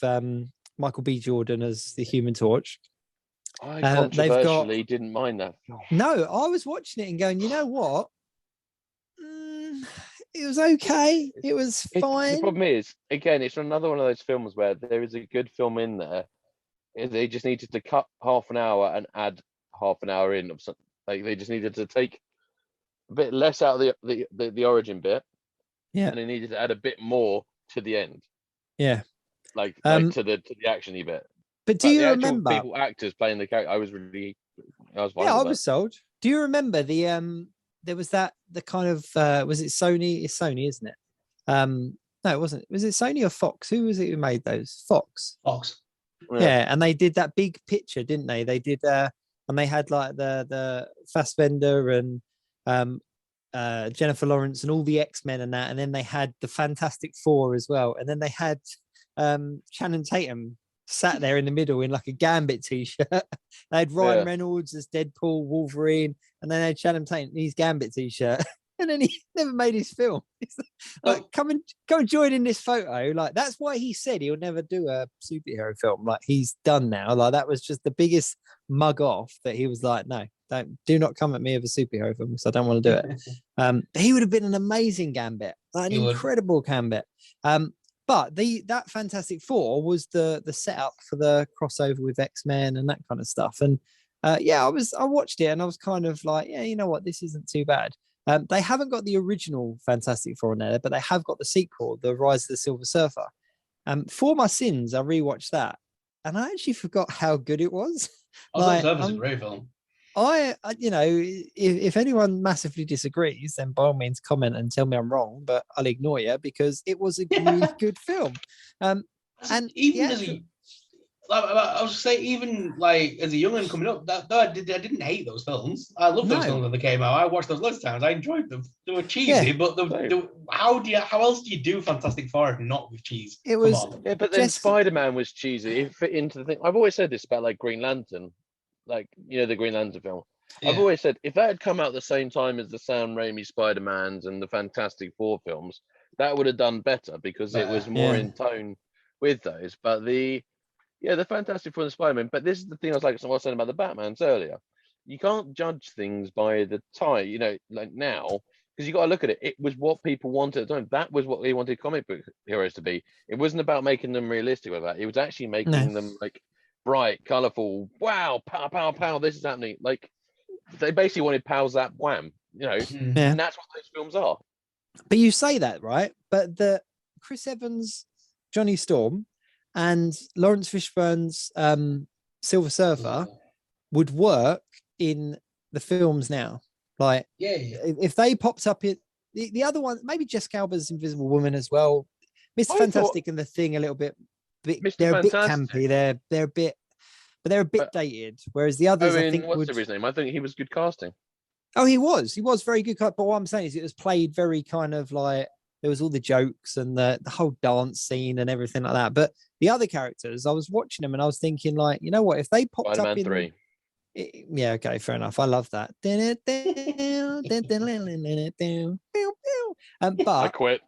Michael B. Jordan as the Human Torch. I controversially didn't mind that film. No, I was watching it and going, you know what? It was okay. It was fine. The problem is, again, it's another one of those films where there is a good film in there. They just needed to cut half an hour and add half an hour in of something. Like, they just needed to take a bit less out of the origin bit. Yeah. And they needed to add a bit more to the end. Yeah. Like to the actiony bit. But do you remember people, actors playing the character? I was sold. Do you remember there was the kind of was it Sony? It's Sony, isn't it? No, it wasn't. Was it Sony or Fox? Who was it who made those? Fox. Yeah, and they did that big picture, didn't they? They did and they had like the Fassbender and Jennifer Lawrence and all the X-Men and that, and then they had the Fantastic Four as well, and then they had Channing Tatum sat there in the middle in like a Gambit t-shirt. They had Ryan Reynolds as Deadpool, Wolverine, and then they had Channing Tatum in his Gambit t-shirt. And then he never made his film. He's like, come and join in this photo. Like, that's why he said he'll never do a superhero film. Like, he's done now. Like, that was just the biggest mug off that he was like, no, do not come at me with a superhero film because I don't want to do it. He would have been an amazing Gambit, like an incredible Gambit. But that Fantastic Four was the setup for the crossover with X-Men and that kind of stuff. And I watched it and I was kind of like, yeah, you know what, this isn't too bad. They haven't got the original Fantastic Four in there, but they have got the sequel, The Rise of the Silver Surfer. For my sins, I rewatched that, and I actually forgot how good it was. Silver Surfer is a great film. If anyone massively disagrees, then by all means comment and tell me I'm wrong, but I'll ignore you because it was a really good film. And even I was saying, even like as a young'un coming up, I didn't hate those films. I loved those films when they came out. I watched those lots of times. I enjoyed them. They were cheesy, but how else do you do Fantastic Four if not with cheese? It was, but then Spider-Man was cheesy. It fit into the thing. I've always said this about like Green Lantern, like the Green Lantern film. Yeah. I've always said if that had come out at the same time as the Sam Raimi Spider-Mans and the Fantastic Four films, that would have done better because it was more in tone with those. But the Fantastic Four and Spider-Man. But this is the thing I was saying about the Batmans earlier. You can't judge things by the time, like now, because you got to look at it. It was what people wanted at the time. That was what they wanted comic book heroes to be. It wasn't about making them realistic with that. It was actually making them like bright, colourful. Wow, pow, pow, pow. This is happening. Like they basically wanted pow, zap, wham. And that's what those films are. But you say that, right? But the Chris Evans, Johnny Storm, and Lawrence Fishburne's Silver Surfer would work in the films now. Like, if they popped up in the other one, maybe Jessica Alba's Invisible Woman as well. Mr. Fantastic and the Thing a little bit. They're a bit campy. They're a bit, but but they're a bit dated. Whereas the others, I think, what's his name? I think he was good casting. Oh, he was very good. But what I'm saying is, it was played very kind of like there was all the jokes and the whole dance scene and everything like that. But the other characters, I was watching them and I was thinking, like, you know what? If they popped Spider-Man up in 3. Yeah, okay, fair enough. I love that. But I quit.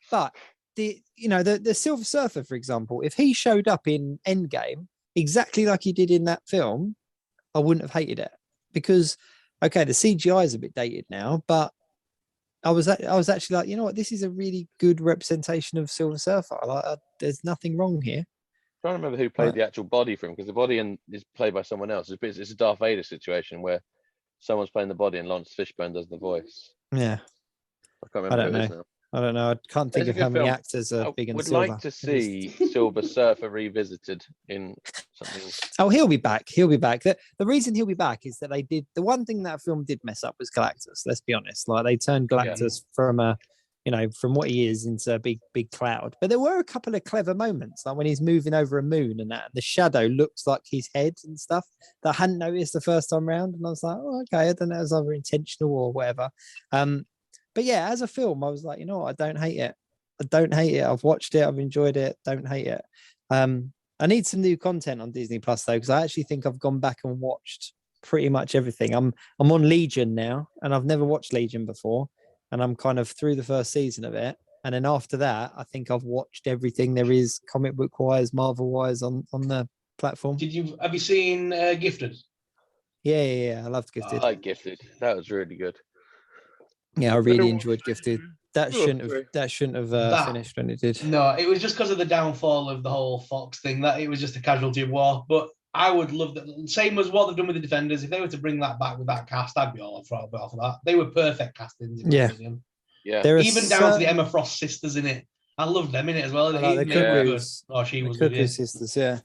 but the Silver Surfer, for example, if he showed up in Endgame exactly like he did in that film, I wouldn't have hated it, because okay, the CGI is a bit dated now, but I was actually like, you know what, this is a really good representation of Silver Surfer. There's nothing wrong here. Trying to remember who played the actual body for him, because the body is played by someone else. It's a Darth Vader situation where someone's playing the body and Lawrence Fishburne does the voice. Yeah, I can't remember who it is now. I don't know. I can't think of how many actors are big and would Silver. like to see Silver Surfer revisited in something. Oh, he'll be back. The reason he'll be back is that they did the one thing that film did mess up was Galactus. Let's be honest. Like, they turned Galactus from from what he is into a big cloud. But there were a couple of clever moments, like when he's moving over a moon and that the shadow looks like his head and stuff that I hadn't noticed the first time round. And I was like, oh, okay, I don't know if it was either intentional or whatever. But yeah, as a film, I was like, you know what, I don't hate it. I've watched it. I've enjoyed it. Don't hate it. I need some new content on Disney Plus though, because I actually think I've gone back and watched pretty much everything. I'm on Legion now, and I've never watched Legion before, and I'm kind of through the first season of it. And then after that, I think I've watched everything there is comic book wise, Marvel wise on the platform. Have you seen Gifted? Yeah. I loved Gifted. I like Gifted. That was really good. Yeah, I really enjoyed Gifted. That shouldn't have finished when it did. No, it was just because of the downfall of the whole Fox thing, that it was just a casualty of war. But I would love that. Same as what they've done with the Defenders. If they were to bring that back with that cast, I'd be all for that. They were perfect castings. Yeah. Even down to the Emma Frost sisters in it. I loved them in it as well. The Cuckoos. Oh, she was Cuckoo sisters. Yeah.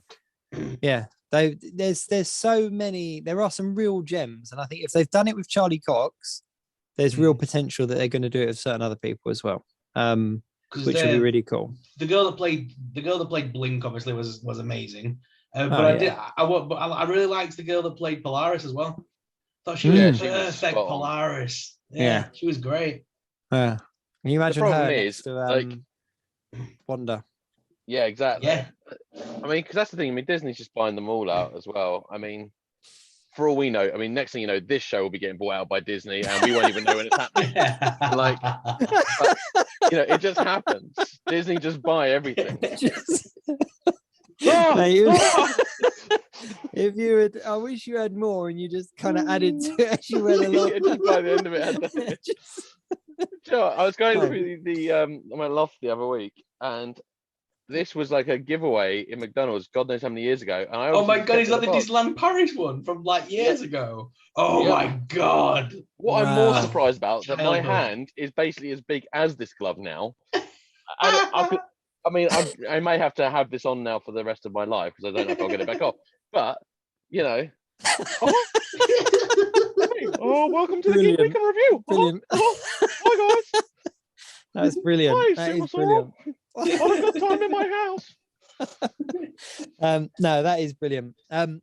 Yeah. There's so many. There are some real gems, and I think if they've done it with Charlie Cox, there's real potential that they're going to do it with certain other people as well, which would be really cool. The girl that played Blink obviously was amazing, I really liked the girl that played Polaris as well. Thought she was perfect Polaris. Yeah, she was great. Yeah, can you imagine her next to Wanda? Yeah, exactly. Yeah, I mean, because that's the thing. I mean, Disney's just buying them all out as well. I mean, for all we know, I mean, next thing you know, this show will be getting bought out by Disney, and we won't even know when it's happening. It just happens. Disney just buy everything. If you had, I wish you had more, and you just kind of added to it as you went along. Just by the end of it, I was going through my loft the other week, and this was like a giveaway in McDonald's, God knows how many years ago. And oh my God, he's like the Disneyland Paris one from like years ago. Oh my God. What I'm more surprised about, that my hand is basically as big as this glove now. I may have to have this on now for the rest of my life, because I don't know if I'll get it back off. But, welcome to the Geek Week in Review. Brilliant. Hi, guys. That's brilliant. Hi, that is brilliant. I've got time in my house. No, that is brilliant. But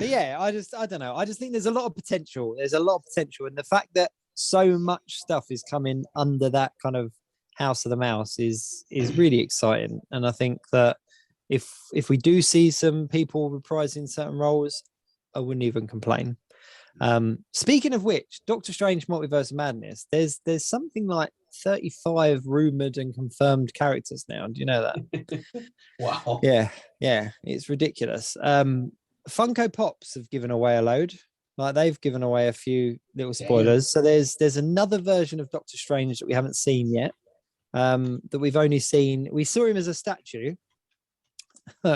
yeah, I don't know. I just think there's a lot of potential. And the fact that so much stuff is coming under that kind of House of the Mouse is really exciting. And I think that if we do see some people reprising certain roles, I wouldn't even complain. Speaking of which, Doctor Strange Multiverse of Madness, there's something like 35 rumored and confirmed characters now. Do you know that? Wow. Yeah, it's ridiculous. Funko Pops have given away a load. Like, they've given away a few little spoilers. So there's another version of Doctor Strange that we haven't seen yet. That we've only seen. We saw him as a statue.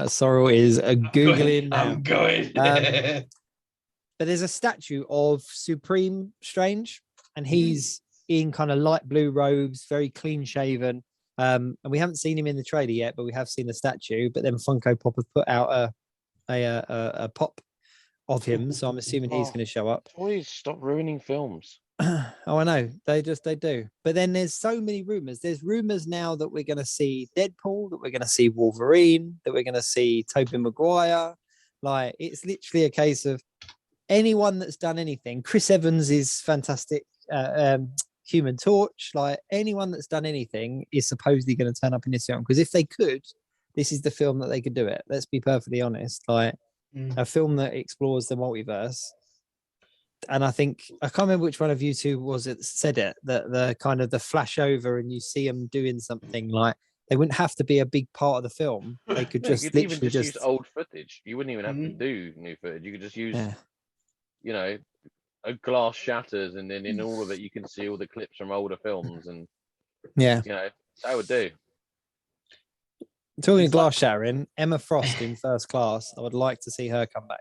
Sorrel is googling now. I'm going. But there's a statue of Supreme Strange, and he's in kind of light blue robes, very clean shaven. And we haven't seen him in the trailer yet, but we have seen the statue. But then Funko Pop have put out a pop of him, so I'm assuming he's going to show up. Please stop ruining films. Oh, I know. They do. But then there's so many rumors. There's rumors now that we're going to see Deadpool, that we're going to see Wolverine, that we're going to see Tobey Maguire. Like, it's literally a case of anyone that's done anything. Chris Evans is fantastic. Human Torch. Like, anyone that's done anything is supposedly going to turn up in this film. Because if they could, this is the film that they could do it. Let's be perfectly honest. Like, a film that explores the multiverse. And I think I can't remember which one of you two was it said it, that the kind of the flash over and you see them doing something, like they wouldn't have to be a big part of the film. They could just you could literally even just use old footage. You wouldn't even have to do new footage. You could just use, you know, a glass shatters, and then in all of it you can see all the clips from older films, and you know, that would do. Talking of glass shattering, Emma Frost in First Class. I would like to see her come back.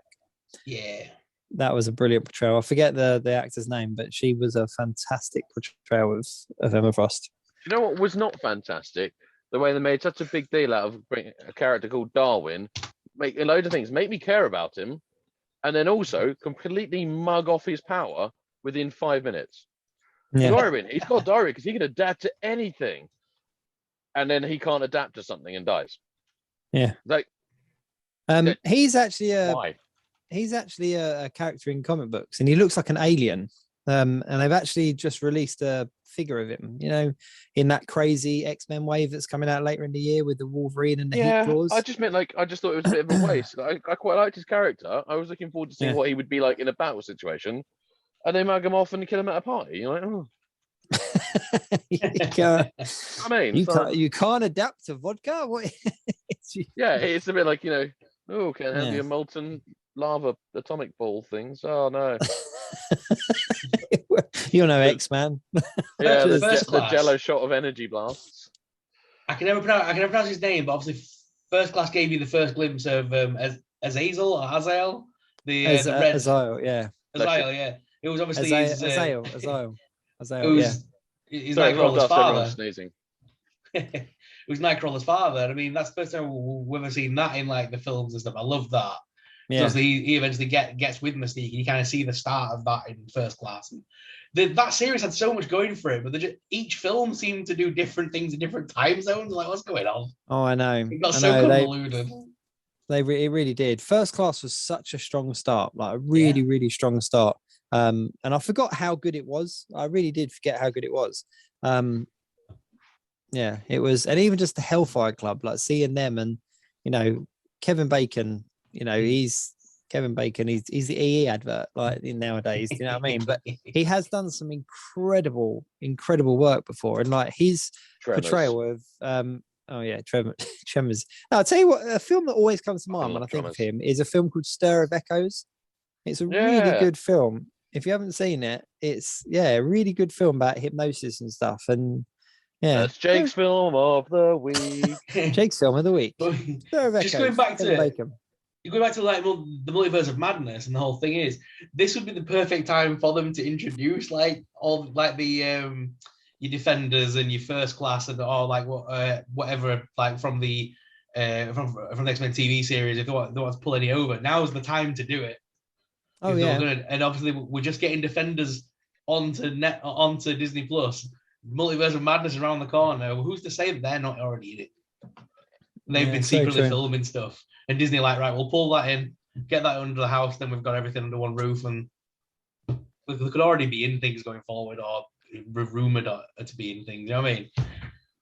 Yeah. That was a brilliant portrayal. I forget the actor's name, but she was a fantastic portrayal of Emma Frost. You know what was not fantastic? The way they made such a big deal out of a character called Darwin, make a load of things, make me care about him, and then also completely mug off his power within 5 minutes. Yeah. Darwin, he's got Darwin because he can adapt to anything, and then he can't adapt to something and dies. Yeah. Like, he's actually why? He's actually a character in comic books, and he looks like an alien. And they've actually just released a figure of him, you know, in that crazy X-Men wave that's coming out later in the year with the Wolverine and the heat claws. I just meant, like, I just thought it was a bit of a waste. I quite liked his character. I was looking forward to seeing what he would be like in a battle situation, and they mug him off and kill him at a party. You're like, oh. You can't adapt to vodka. What? It's a bit like, you know, oh, can't have your molten lava atomic ball things. Oh no. You're no X-Man. Yeah, the Jello shot of energy blasts. I can never pronounce his name, but obviously First Class gave you the first glimpse of Azazel or Hazael, the red Azael, yeah. Azael, yeah. It was obviously Azael, He's Nightcrawler's father. Sneezing. It was Nightcrawler's father. I mean, that's the first time we've ever seen that in like the films and stuff. I love that. Yeah. So he eventually gets with Mystique, and you kind of see the start of that in First Class. And that series had so much going for it, but each film seemed to do different things in different time zones. Like, what's going on? Oh, I know. It got so convoluted. It really did. First Class was such a strong start, like a really strong start. And I forgot how good it was. I really did forget how good it was. It was, and even just the Hellfire Club, like seeing them, and you know, Kevin Bacon. You know, he's Kevin Bacon. He's the EE advert like nowadays. You know what I mean? But he has done some incredible work before, and like his portrayal of Tremors. Now, I'll tell you what, a film that always comes to mind when I think of him is a film called Stir of Echoes. It's a really good film. If you haven't seen it, it's a really good film about hypnosis and stuff. And that's Jake's film of the week. Jake's film of the week. Stir of Echoes. Just going back to Bacon. You go back to like the multiverse of madness, and the whole thing is this would be the perfect time for them to introduce like all like the your Defenders and your First Class and all like whatever like from the X-Men TV series. If they want to pull any over, now's the time to do it. Oh yeah, and obviously we're just getting Defenders onto Disney Plus. Multiverse of Madness around the corner. Well, who's to say that they're not already in it? They've been secretly filming stuff. And Disney like, right, we'll pull that in, get that under the house, then we've got everything under one roof, and we could already be in things going forward, or rumored to be in things. You know what I mean?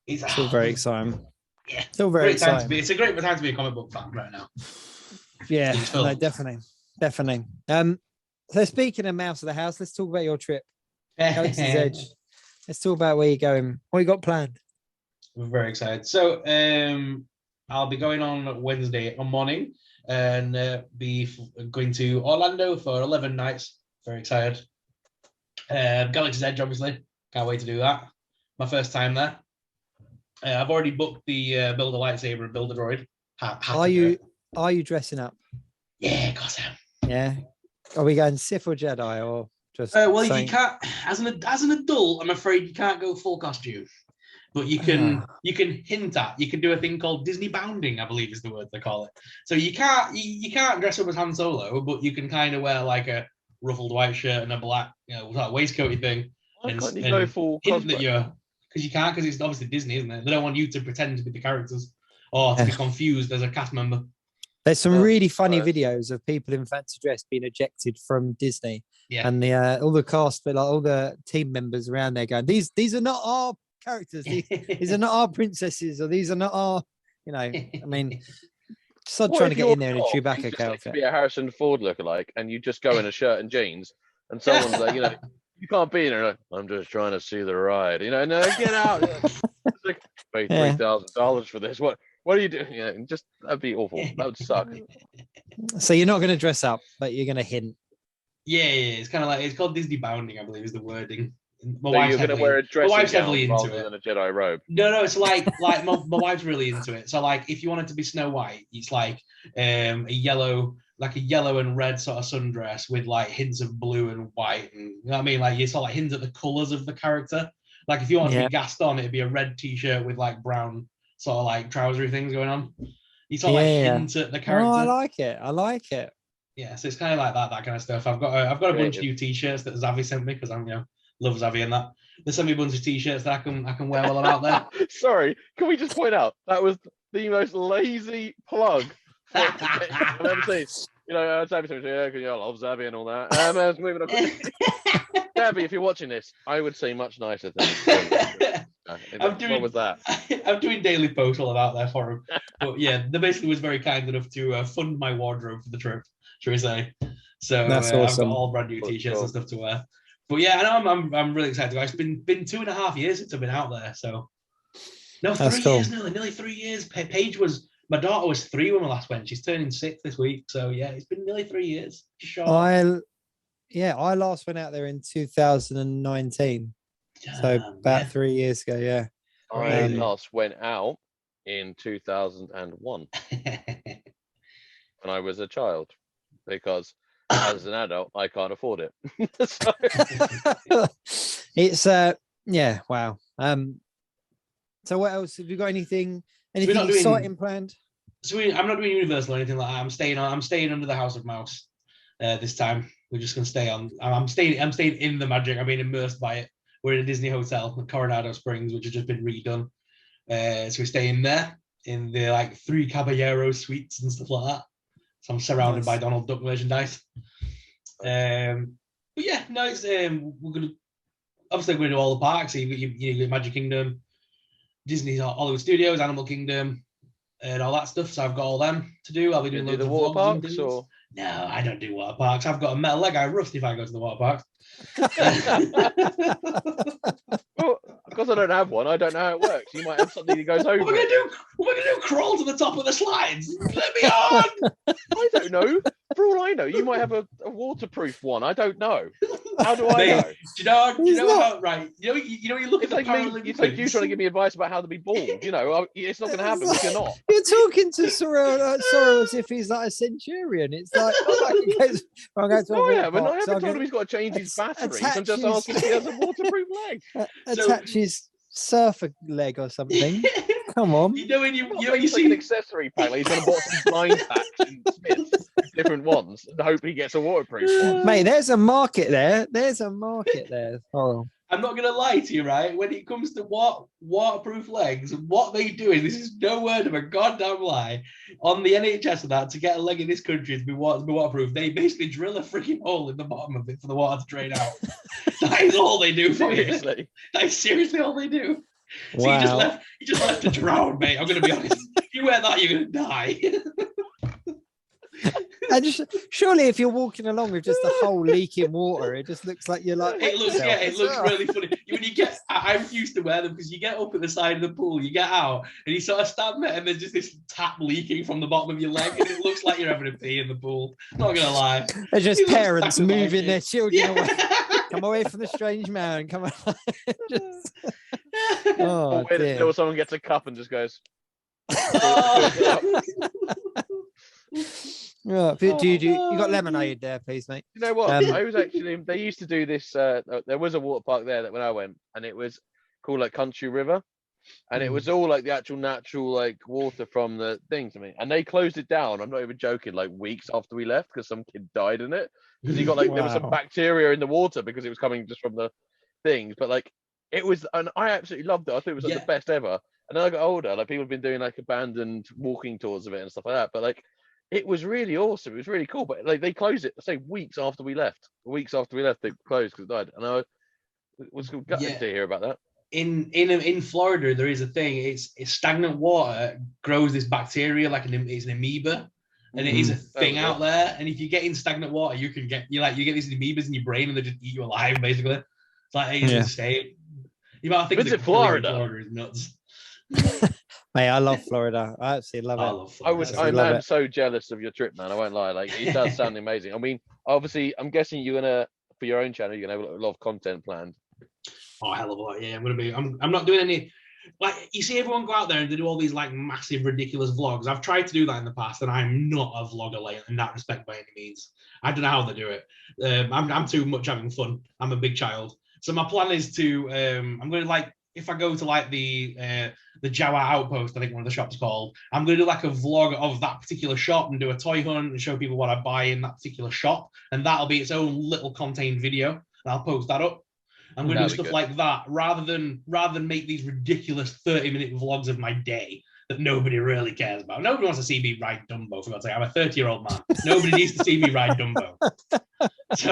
It's still very exciting. Yeah, still very exciting. It's a great time to be a comic book fan right now. Yeah, no, definitely. So speaking of Mouse of the House, let's talk about your trip. Galaxy's Edge. Let's talk about where you're going. What you got planned? We're very excited. So I'll be going on Wednesday morning and be going to Orlando for 11 nights. Very excited. Galaxy's Edge, obviously. Can't wait to do that. My first time there. I've already booked the build a lightsaber and build a droid. Are you dressing up? Yeah, of course I am. Yeah. Are we going Sith or Jedi or just? You can't. As an adult, I'm afraid you can't go full costume. But you can hint at. You can do a thing called Disney bounding, I believe is the word they call it. So you can't dress up as Han Solo, but you can kind of wear like a ruffled white shirt and a black, that waistcoaty thing. Why And, can't you and go full hint that cosplay? you're, because you can't, because it's obviously Disney, isn't it? They don't want you to pretend to be the characters or to be confused as a cast member. There's some really funny right. videos of people in fancy dress being ejected from Disney, Yeah. and all the cast, but like all the team members around there going, these are not our characters. These are not our princesses, or these are not our, I mean, sod What trying to if get you're in there in a off and Chewbacca just like to outfit. be a Harrison Ford lookalike, and you just go in a shirt and jeans, and someone's like, you can't be in there. Like, I'm just trying to see the ride, no, get out. It's like, pay $3,000 for this. What are you doing? Just that'd be awful. That would suck. So you're not going to dress up, but you're going to hint. Yeah. It's kind of like, it's called Disney bounding, I believe, is the wording. So you're going to wear a dressing gown rather than a Jedi robe. No, it's like my wife's really into it. So like, if you want it to be Snow White, it's like a yellow and red sort of sundress with like hints of blue and white, and you know what I mean? Like you sort of like hints at the colours of the character. Like if you want to be Gaston, it'd be a red t-shirt with like brown sort of like trousery things going on. You sort of like hint at the character. Oh, I like it. Yeah, so it's kind of like that kind of stuff. I've got a bunch of new t-shirts that Zavi sent me because I'm love Zavi and that. They sent me a bunch of t-shirts that I can wear while I'm out there. Sorry, can we just point out that was the most lazy plug I've ever seen. Zavi said, I love Zavi and all that. I was moving on. Zavi, if you're watching this, I would say much nicer things. What was that? I'm doing daily posts while I'm out there for him. But yeah, they basically was very kind enough to fund my wardrobe for the trip, shall we say. So that's awesome. I've got all brand new t-shirts and stuff to wear. But yeah, I know I'm really excited. It's been 2.5 years since I've been out there. So no, 3 years nearly 3 years. My daughter was 3 when we last went. She's turning 6 this week. So yeah, it's been nearly 3 years. Sure. I last went out there in 2019. So about 3 years ago, yeah. I last went out in 2001 when I was a child, because as an adult I can't afford it. It's wow. So what else have you got? Anything exciting planned? So I'm not doing Universal or anything like that. I'm staying under the House of Mouse this time. We're just gonna stay on. I'm staying in the magic. I'm being immersed by it. We're in a Disney hotel in Coronado Springs, which has just been redone. So we're staying there in the like 3 Caballero suites and stuff like that. So I'm surrounded by Donald Duck merchandise. But yeah, no, it's we're gonna do all the parks. So you got Magic Kingdom, Disney's Hollywood Studios, Animal Kingdom, and all that stuff. So I've got all them to do. I'll be doing loads of water vlogs parks or. No, I don't do water parks. I've got a metal leg. I rust if I go to the water parks. Well, because I don't have one, I don't know how it works. You might have something that goes over. What am I gonna do? Crawl to the top of the slides? Let me on! I don't know. For all I know, you might have a waterproof one. I don't know. How do I know? Do you know about right? You look It's at like the it's like you trying to give me advice about how to be bald. It's not going to happen if you're not. You're talking to Sorrell as if he's like a centurion. It's like, I haven't told him he's got to change his batteries. I'm just asking if he has a waterproof leg. Attach his surfer leg or something. Come on. When you see an accessory pack, like he's going to bought some blind packs in Smiths, different ones, and hope he gets a waterproof one. Mate, there's a market there. Oh. I'm not gonna lie to you, right? When it comes to waterproof legs, what they do is, this is no word of a goddamn lie, on the NHS and that, to get a leg in this country to be waterproof, they basically drill a freaking hole in the bottom of it for the water to drain out. That is all they do for you. That is seriously all they do. So wow. you just left to drown, mate. I'm gonna be honest. If you wear that, you're gonna die. And surely if you're walking along with just a hole leaking water, it just looks like you're like. It looks really funny. When you get, I refuse to wear them because you get up at the side of the pool, you get out, and you sort of stand there, and there's just this tap leaking from the bottom of your leg, and it looks like you're having a pee in the pool. Not gonna lie. They're just parents moving their children away. Come away from the strange man. Come on. Oh, wait until someone gets a cup and just goes. Right, you got lemonade there, please, mate? You know what? I was actually. They used to do this. There was a water park there that when I went, and it was called like Country River, and it was all like the actual natural like water from the thing to me. And they closed it down. I'm not even joking. Like weeks after we left, because some kid died in it because he got like there was some Wow. bacteria in the water because it was coming just from the things. But like it was, and I absolutely loved it. I thought it was like Yeah. the best ever. And then I got older, like people have been doing like abandoned walking tours of it and stuff like that. But like it was really awesome. It was really cool. But like they closed it, say weeks after we left. Weeks after we left, they closed because it died. And I was gutted to hear about that. In Florida, there is a thing. It's stagnant water grows this bacteria it's an amoeba, and it is a thing out there. And if you get in stagnant water, you get these amoebas in your brain, and they just eat you alive. Basically, it's like it's insane. You might think Visit Florida. Florida is nuts. Mate, I love Florida. I absolutely love it. I love Florida. I'm so jealous of your trip, man. I won't lie. Like it does sound amazing. I mean, obviously, I'm guessing you're gonna for your own channel, you're gonna have a lot of content planned. Oh, hell of a lot. Yeah, I'm not doing any. Like you see, everyone go out there and they do all these like massive, ridiculous vlogs. I've tried to do that in the past, and I'm not a vlogger like in that respect by any means. I don't know how they do it. I'm too much having fun. I'm a big child, so my plan is to. I'm going to like if I go to like the Jawa Outpost, I think one of the shops called. I'm going to do like a vlog of that particular shop and do a toy hunt and show people what I buy in that particular shop, and that'll be its own little contained video. And I'll post that up. I'm going to do stuff like that rather than make these ridiculous 30-minute vlogs of my day that nobody really cares about. Nobody wants to see me ride Dumbo, for God's sake. I'm a 30-year-old man. Nobody needs to see me ride Dumbo. So,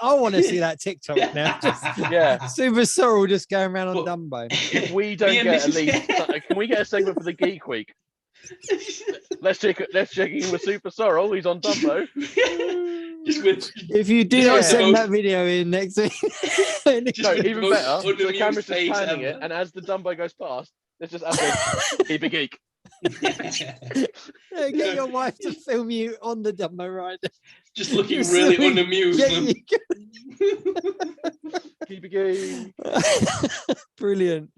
I want to see that TikTok now. SuperSorrell just going around on Dumbo. If we don't get at least, can we get a segment for the Geek Week? Let's check in with SuperSorrell. He's on Dumbo. If you do not send that video in next week, no, even better. So the camera's just panning it, and as the Dumbo goes past, let's just add keep a geek. Get your wife to film you on the Dumbo ride. Just looking really unamused. Keep a geek. Brilliant.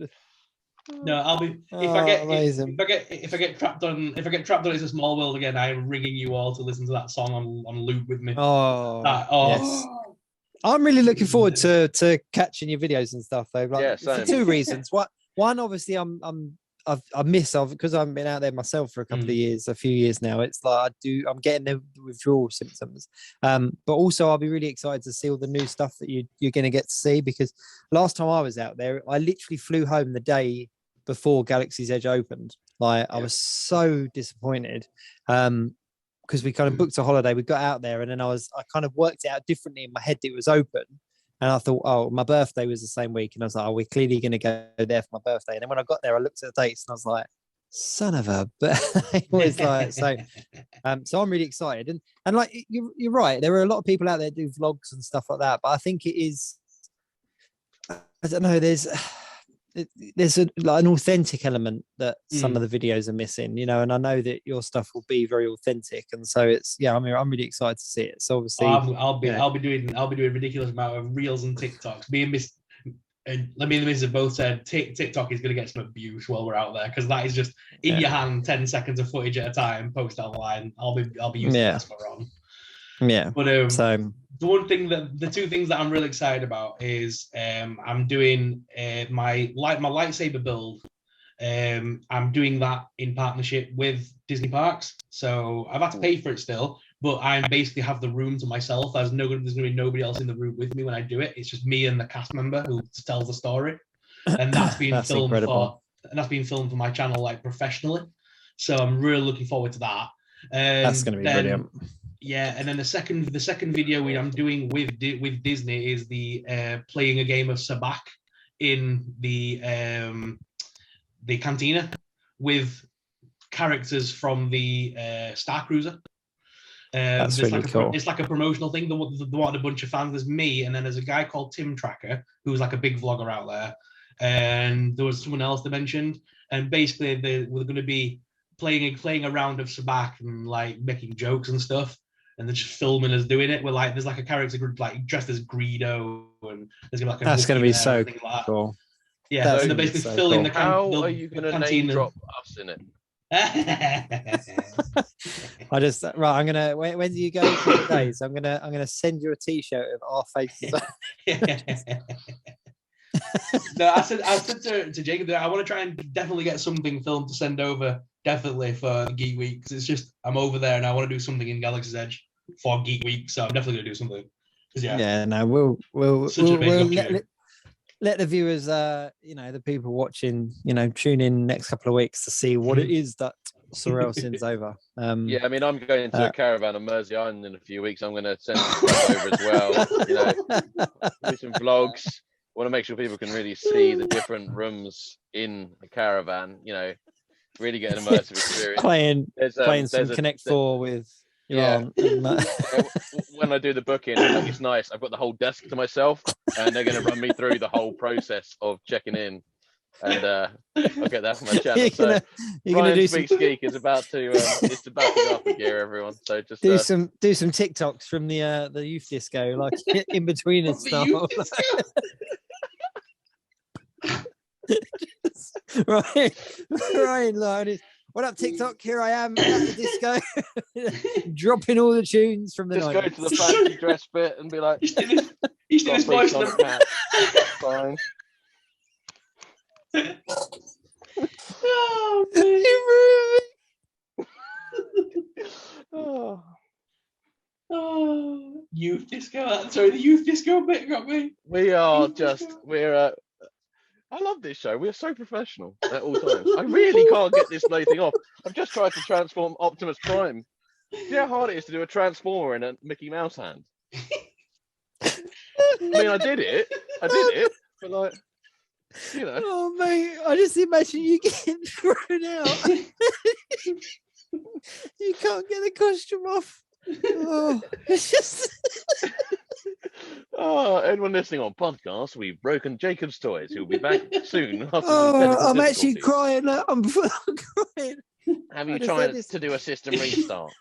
No, I'll be if I get trapped on It's a Small World again, I'm ringing you all to listen to that song on loop with me. Yes. I'm really looking forward to catching your videos and stuff though. Like, for two reasons. One, obviously, I miss because I haven't been out there myself for a few years now. It's like I'm getting the withdrawal symptoms. But also I'll be really excited to see all the new stuff that you're going to get to see, because last time I was out there, I literally flew home the day before Galaxy's Edge opened. Like I was so disappointed. Because we kind of booked a holiday, we got out there, and then I kind of worked it out differently in my head that it was open. And I thought, oh, my birthday was the same week. And I was like, oh, we're clearly going to go there for my birthday. And then when I got there, I looked at the dates and I was like, son of a, but it was like, so I'm really excited. And like, you're right. There are a lot of people out there that do vlogs and stuff like that. But I think it is, I don't know, there's an authentic element that some of the videos are missing, you know, and I know that your stuff will be very authentic, and so it's I'm really excited to see it. So obviously I'll be doing a ridiculous amount of reels and TikToks. Me and Miss have both said TikTok is going to get some abuse while we're out there, because that is just in your hand, 10 seconds of footage at a time, post online. I'll be using this for on. Yeah, but so the two things that I'm really excited about is I'm doing my lightsaber build. I'm doing that in partnership with Disney Parks, so I've had to pay for it still, but I basically have the room to myself. There's going to be nobody else in the room with me when I do it. It's just me and the cast member who tells the story, and that's being filmed for my channel like professionally. So I'm really looking forward to that. That's going to be brilliant. Yeah, and then the second video I'm doing with Disney is the playing a game of sabacc in the cantina with characters from the Star Cruiser. That's really cool. It's like a promotional thing. They want a bunch of fans. There's me, and then there's a guy called Tim Tracker, who's like a big vlogger out there, and there was someone else they mentioned. And basically, we're going to be playing a round of sabacc and like making jokes and stuff. And they're just filming us doing it. There's like a character group like dressed as Greedo, and there's gonna be like a that's gonna be so cool. Yeah, so they're basically filling the How are you gonna name drop us in it? I'm gonna when do you go for the days? I'm gonna send you a t-shirt of our faces. No, I said to Jacob that I want to try and definitely get something filmed to send over, definitely for Geek Week, because it's just I'm over there and I want to do something in Galaxy's Edge for Geek Week, so I'm definitely gonna do something. Yeah, no, we'll let the viewers, the people watching, tune in next couple of weeks to see what it is that Sorrell sends over. Yeah, I mean, I'm going to a caravan on Mersey Island in a few weeks. I'm going to send some stuff over as well. Do some vlogs. I want to make sure people can really see the different rooms in a caravan. Really get an immersive experience. Playing some Connect 4 with. Yeah. When I do the booking, it's nice. I've got the whole desk to myself, and they're going to run me through the whole process of checking in. And I'll get that from my channel. You're gonna do RyanSpeaksGeek is about to it's about to go up a gear, everyone. So just do some TikToks from the youth disco, like in between and stuff. Ryan, Lord, what up, TikTok? Here I am at the disco, dropping all the tunes from the just 90s. Go to the fancy dress bit and be like, he's doing his voice. Fine. Oh, man. Youth disco. Sorry, the youth disco bit got me. We're I love this show. We're so professional at all times. I really can't get this bloody thing off. I've just tried to transform Optimus Prime. Do you know how hard it is to do a transformer in a Mickey Mouse hand? I mean, I did it, but like, Oh mate, I just imagine you getting thrown out. You can't get the costume off. Oh, it's just. Anyone listening on podcast, we've broken Jacob's toys. He'll be back soon. I'm actually crying. I'm crying. Have you tried to do a system restart?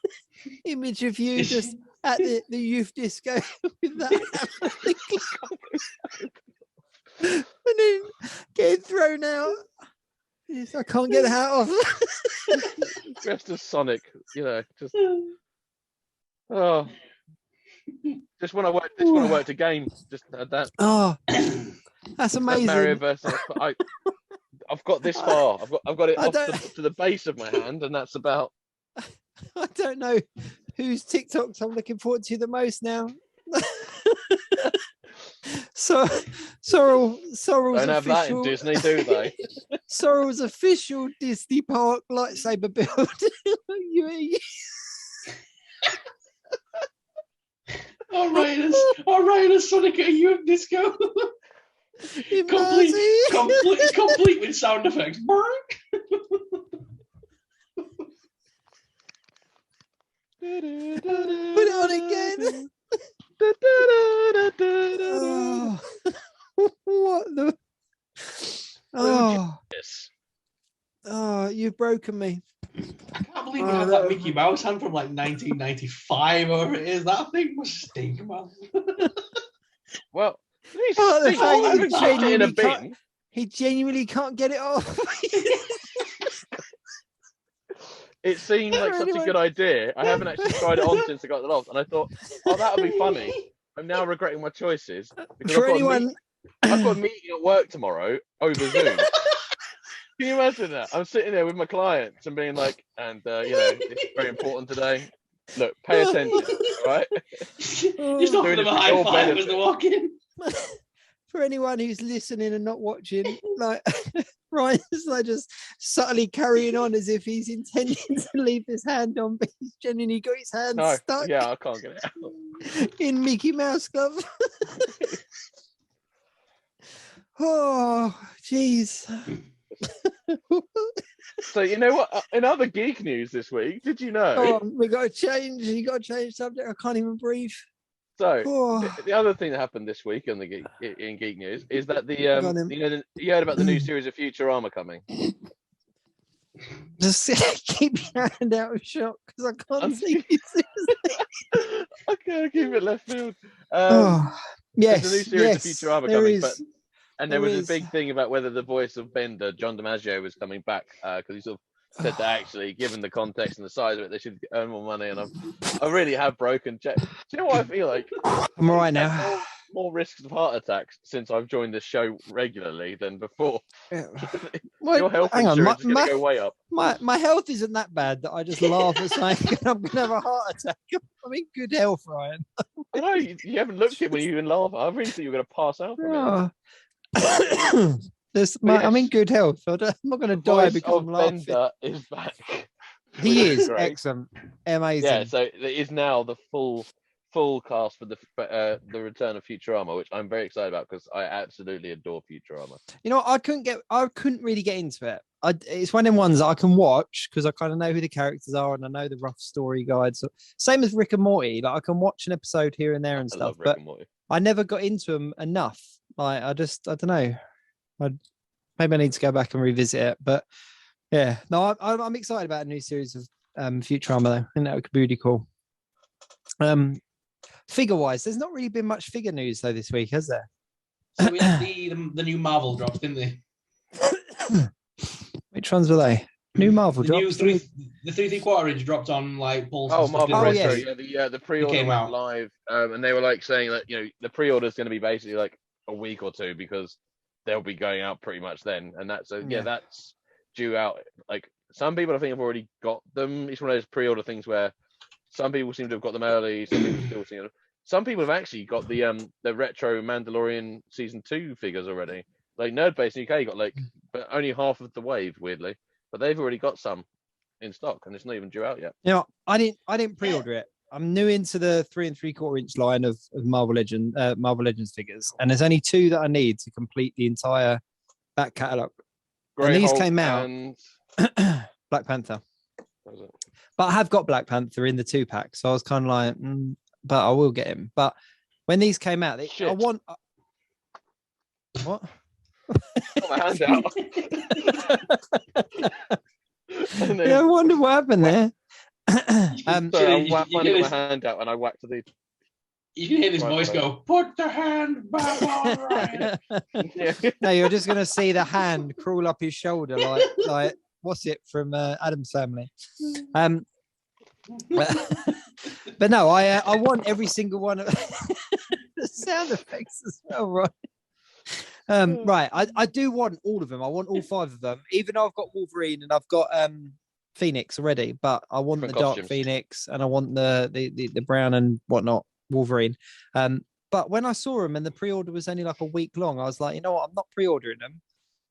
Image of you just at the youth disco with that. And then getting thrown out. I can't get the hat off. Dressed as Sonic, just when I worked a game, just had that. Oh, that's amazing. Mario versus. I've got this far. I've got it up to the base of my hand, and that's about. I don't know whose TikToks I'm looking forward to the most now. Sorrell's don't have official, that in Disney, do they? Sorrell's official Disney Park lightsaber build. All right, a Sonic at you disco. complete with sound effects. Put it on again. Oh, what the? Oh, you've broken me. I can't believe you have that Mickey Mouse hand from like 1995 or it is. That thing must stink, man. Well, he genuinely can't get it off. It seemed like such a good idea. I haven't actually tried it on since I got the loft, and I thought, that would be funny. I'm now regretting my choices because I've got a meeting at work tomorrow over Zoom. Can you imagine that? I'm sitting there with my clients and being like, it's very important today. Look, pay attention, right? Just offer them a high five as they walk in. For anyone who's listening and not watching, like Ryan's like just subtly carrying on as if he's intending to leave his hand on, but he's genuinely got his hand stuck. Yeah, I can't get it out. In Mickey Mouse glove. Oh, jeez. So you know what? In other geek news this week, did you know? We got to change. You got to change subject. I can't even breathe. So the other thing that happened this week in geek news is that you heard about the new series of Futurama coming. Just keep your hand out of shock because I can't see you. I can't keep it left field. Yes, there's a new series of Futurama coming, and there was a big thing about whether the voice of Bender, John DiMaggio, was coming back because he sort of said that actually, given the context and the size of it, they should earn more money. And I really have broken. Do you know what I feel like? I'm all right now. more risks of heart attacks since I've joined this show regularly than before. Well, Your health hang on, insurance is going to go way up. my health isn't that bad that I just laugh at saying I'm going to have a heart attack. I'm in good health, Ryan. I know you haven't looked at it when you even laugh. I really thought you were going to pass out from it. Oh. I'm in good health. I'm not going to die Voice because of I'm laughing. Bender is back. He which is great. excellent, amazing. Yeah, so it is now the full cast for the return of Futurama, which I'm very excited about because I absolutely adore Futurama. You know, I couldn't really get into it. It's one of them ones that I can watch because I kind of know who the characters are and I know the rough story guides. So, same as Rick and Morty, like I can watch an episode here and there and stuff, but I never got into them enough. Like I don't know. Maybe I need to go back and revisit it, but yeah, no, I'm excited about a new series of Futurama though. I think that could be really cool. Figure wise, there's not really been much figure news though this week, has there? So we had the new Marvel drops, didn't they? Which ones were they? New Marvel drops. The 3¾ inch dropped on like Pulse. Oh, Marvel Retro, yes. yeah, the pre-order came went out live, and they were like saying that the pre-order is going to be basically like a week or two because they'll be going out pretty much then, and that's that's due out. Like some people I think have already got them. It's one of those pre-order things where some people seem to have got them early, some people still seem. Some people have actually got the retro Mandalorian season 2 figures already. Like Nerdbase UK got but only half of the wave, weirdly. But they've already got some in stock, and it's not even due out yet. You know, I didn't pre-order it. I'm new into the 3¾ inch line of Marvel Legends figures, and there's only 2 that I need to complete the entire back catalogue. And these came out. And... Black Panther. But I have got Black Panther in the 2-pack, so I was kind of like, but I will get him. But when these came out, I want. What? Got my hand out. Yeah, I wonder what happened there. Sorry, I got my hand out and I whacked the. You can hear this voice go, "Put the hand back on right." No, you're just gonna see the hand crawl up his shoulder, like what's it from Addams Family? But no, I want every single one of the sound effects as well, right? Right, I do want all of them. I want all 5 of them, even though I've got Wolverine and I've got Phoenix already, but I want the Dark Phoenix and I want the brown and whatnot Wolverine. But when I saw them and the pre-order was only like a week long, I was like, you know what, I'm not pre-ordering them.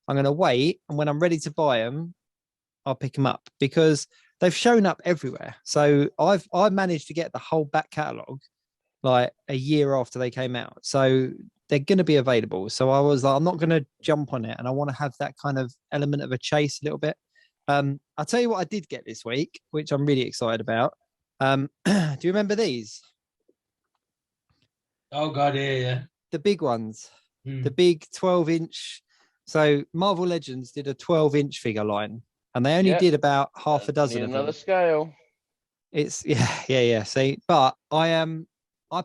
I'm going to wait, and when I'm ready to buy them, I'll pick them up because they've shown up everywhere. So I managed to get the whole back catalogue like a year after they came out. So they're going to be available. So I was like, I'm not going to jump on it, and I want to have that kind of element of a chase a little bit. I'll tell you what I did get this week, which I'm really excited about. Do you remember these? Oh God, yeah. The big ones, the big 12-inch. So Marvel Legends did a 12-inch figure line, and they only did about half a dozen. Need of another them. scale. It's yeah. See, but I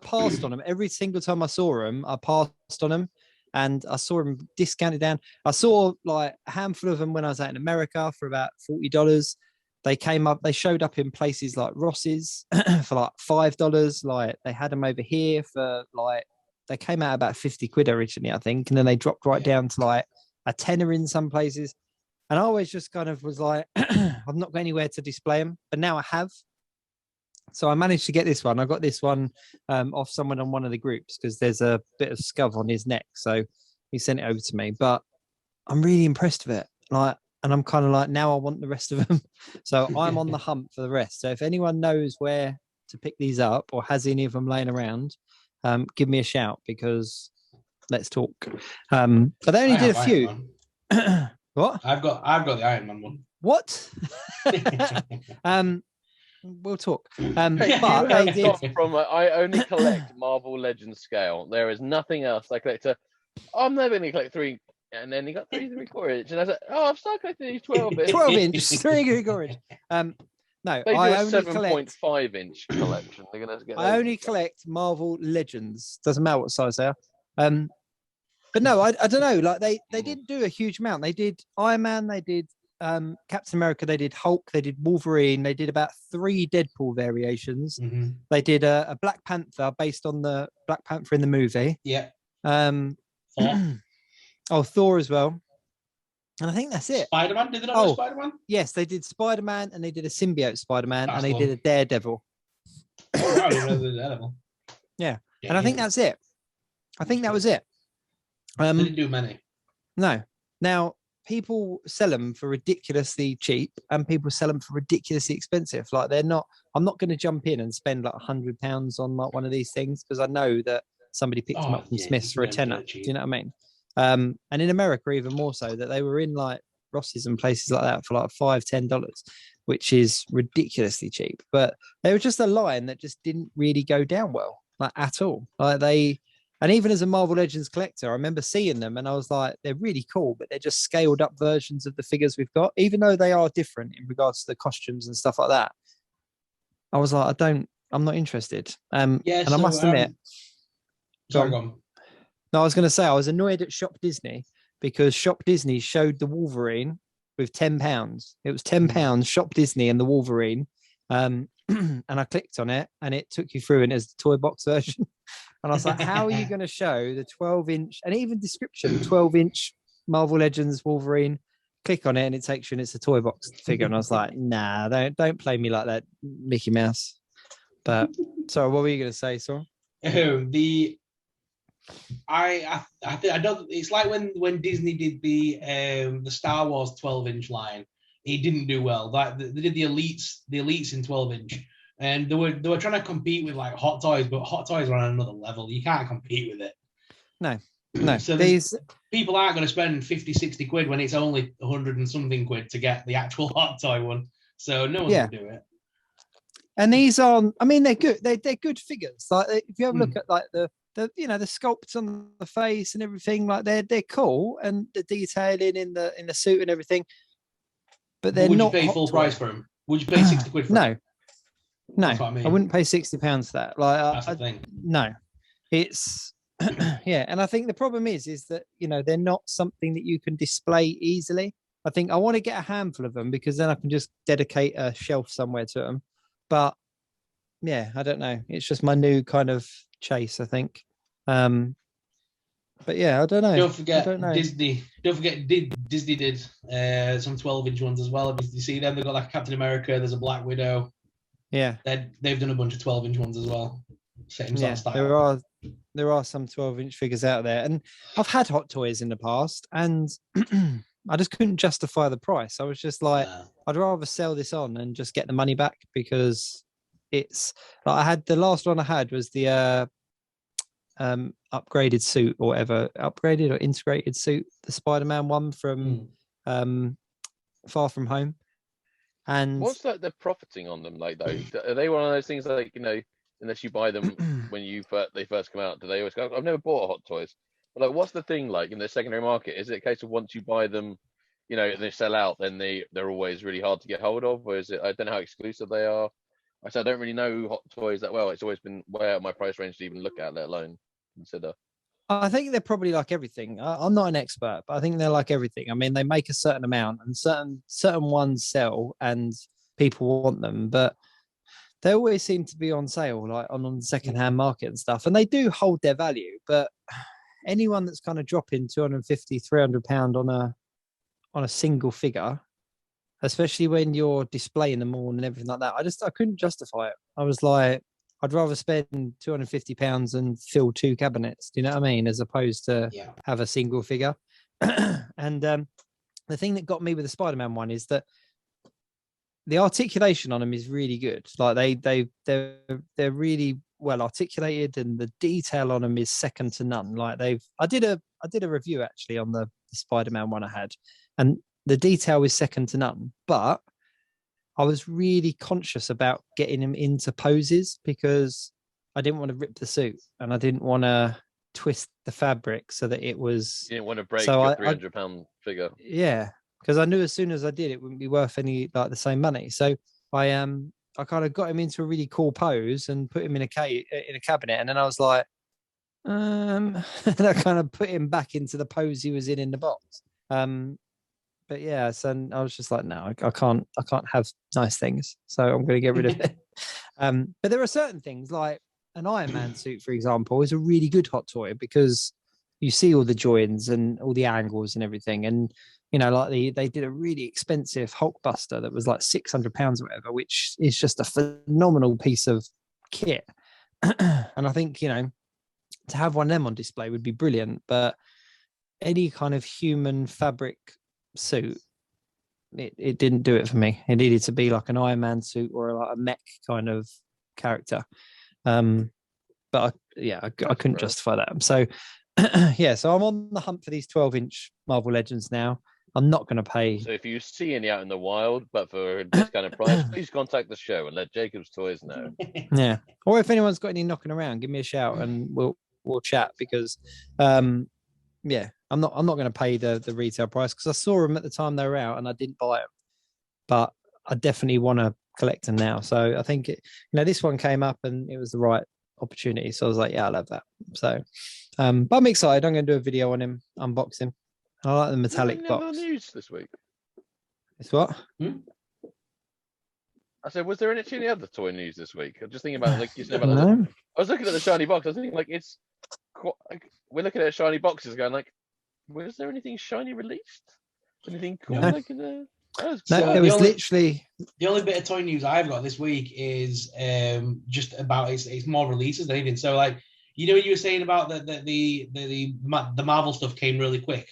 passed on them every single time I saw them. I passed on them, and I saw them discounted down. I saw like a handful of them when I was out in America for about $40. They showed up in places like Ross's for like $5. Like they had them over here for like, they came out about 50 quid originally, I think. And then they dropped right down to like a tenner in some places. And I always just kind of was like, I've not got anywhere to display them, but now I have. So I managed to get this one. I got this one off someone on one of the groups because there's a bit of scub on his neck. So he sent it over to me, but I'm really impressed with it. Like, and I'm kind of like, now I want the rest of them. So I'm on the hunt for the rest. So if anyone knows where to pick these up or has any of them laying around, give me a shout because let's talk. But they only did a few. What? I've got the Iron Man one. What? We'll talk. But they did... I only collect Marvel Legends scale. There is nothing else I collect. I'm never going to collect 3. And then he got 3¾ inch, and I was like, "Oh, I've started collecting these 12-inch." 12-inch, 3¾ inch. No, they do I a only 7.5-inch collection. They're gonna get. I only collect Marvel Legends. Doesn't matter what size they are. But no, I don't know. Like they didn't do a huge amount. They did Iron Man. They did Captain America, they did Hulk, they did Wolverine, they did about 3 Deadpool variations. Mm-hmm. They did a Black Panther based on the Black Panther in the movie. Yeah. Thor. Thor as well. And I think that's it. Spider-Man? Did they not do Spider-Man? Yes, they did Spider-Man, and they did a symbiote Spider-Man, and they cool. did a Daredevil. Oh, wow, they did Daredevil. Yeah. And I think that's it. I think that was it. They didn't do many. No. Now, people sell them for ridiculously cheap, and people sell them for ridiculously expensive. Like, they're not. I'm not going to jump in and spend like £100 on like one of these things, because I know that somebody picked them up from Smith's for a tenner. Do you know what I mean? And in America, even more so, that they were in like Ross's and places like that for like $5-10, which is ridiculously cheap. But they were just a line that just didn't really go down well, like at all. Like and even as a Marvel Legends collector, I remember seeing them and I was like, they're really cool, but they're just scaled up versions of the figures we've got, even though they are different in regards to the costumes and stuff like that. I was like, I'm not interested. And I must admit, sorry, go on. No, I was going to say, I was annoyed at Shop Disney because Shop Disney showed the Wolverine with £10. It was £10, Shop Disney and the Wolverine. And I clicked on it and it took you through it as the toy box version. And I was like, how are you going to show the 12-inch and even description, 12-inch Marvel Legends Wolverine? Click on it and it takes you and it's a toy box figure. And I was like, nah, don't play me like that, Mickey Mouse. But sorry, what were you going to say, Sor? I don't. It's like when Disney did the Star Wars 12-inch line, it didn't do well. Like they did the elites in 12-inch, and they were trying to compete with like Hot Toys, but Hot Toys are on another level. You can't compete with it. No. So people aren't going to spend 50-60 quid when it's only 100 and something quid to get the actual Hot Toy one. So no one's going to do it. And these are, I mean, they're good. They're good figures. Like if you have a look at like the the sculpts on the face and everything, like they're cool, and the detailing in the suit and everything. But they're not. Would you pay full price for them? Would you pay 60 quid for them? No, That's what I mean. I wouldn't pay £60 for that. Like that's the thing. No, it's yeah, and I think the problem is that they're not something that you can display easily. I think I want to get a handful of them because then I can just dedicate a shelf somewhere to them. But yeah, I don't know. It's just my new kind of chase, I think. But yeah, I don't know. Don't forget Disney. Don't forget Disney did some 12-inch ones as well. Did you see them? They've got like Captain America. There's a Black Widow. Yeah, they've done a bunch of 12-inch ones as well. Same sort of style. There are some 12-inch figures out there, and I've had Hot Toys in the past, and I just couldn't justify the price. I was just like, I'd rather sell this on and just get the money back, because it's like I had the last one I had was the upgraded suit or whatever, upgraded or integrated suit, the Spider-Man one from Far From Home. And what's like the profiting on them like though? Are they one of those things like unless you buy them when they first come out, do they always go? I've never bought a Hot Toys, but like what's the thing like in the secondary market? Is it a case of once you buy them, and they sell out, then they're always really hard to get hold of, or is it? I don't know how exclusive they are. I said I don't really know Hot Toys that well. It's always been way out of my price range to even look at, let alone consider. I think they're probably like everything. I'm not an expert, but I think they're like everything. I mean, they make a certain amount, and certain ones sell, and people want them, but they always seem to be on sale, like on the secondhand market and stuff. And they do hold their value, but anyone that's kind of dropping £250-300 on a single figure, especially when you're displaying them all and everything like that, I couldn't justify it. I was like, I'd rather spend £250 and fill 2 cabinets. Do you know what I mean? As opposed to have a single figure. And the thing that got me with the Spider-Man one is that the articulation on them is really good. Like they're really well articulated, and the detail on them is second to none. Like I did a review actually on the Spider-Man one I had, and the detail is second to none. But I was really conscious about getting him into poses because I didn't want to rip the suit and I didn't want to twist the fabric so that it was. You didn't want to break your £300 figure. Yeah, because I knew as soon as I did, it wouldn't be worth any like the same money. So I kind of got him into a really cool pose and put him in a cabinet, and then I was like, and I kind of put him back into the pose he was in the box. but yeah, so I was just like, no, I can't have nice things, so I'm going to get rid of it. But there are certain things like an Iron Man suit, for example, is a really good hot toy because you see all the joins and all the angles and everything. And, you know, like they did a really expensive Hulkbuster that was like £600 or whatever, which is just a phenomenal piece of kit. And I think, you know, to have one of them on display would be brilliant. But any kind of human fabric suit, it didn't do it for me. It needed to be like an Iron Man suit or like a mech kind of character. But I couldn't justify that. So yeah, so I'm on the hunt for these 12-inch Marvel Legends now. I'm not going to pay. So if you see any out in the wild, but for a discounted price, please contact the show and let Jacob's Toys know. Yeah, or if anyone's got any knocking around, give me a shout and we'll chat because, yeah, I'm not going to pay the retail price because I saw them at the time they were out and I didn't buy them, but I definitely want to collect them now. So I think this one came up and it was the right opportunity. So I was like, yeah, I'll have that. So, but I'm excited. I'm going to do a video on him unboxing. I like the metallic box. News this week. It's what? I said, was there any other toy news this week? I'm just thinking about like you said about. No. I was looking at the shiny box. I was thinking like we're looking at shiny boxes, going like, was there anything shiny released? Anything cool? No. Like No, it was literally the only bit of toy news I've got this week is just about it's more releases than anything. So like you were saying about the Marvel stuff came really quick.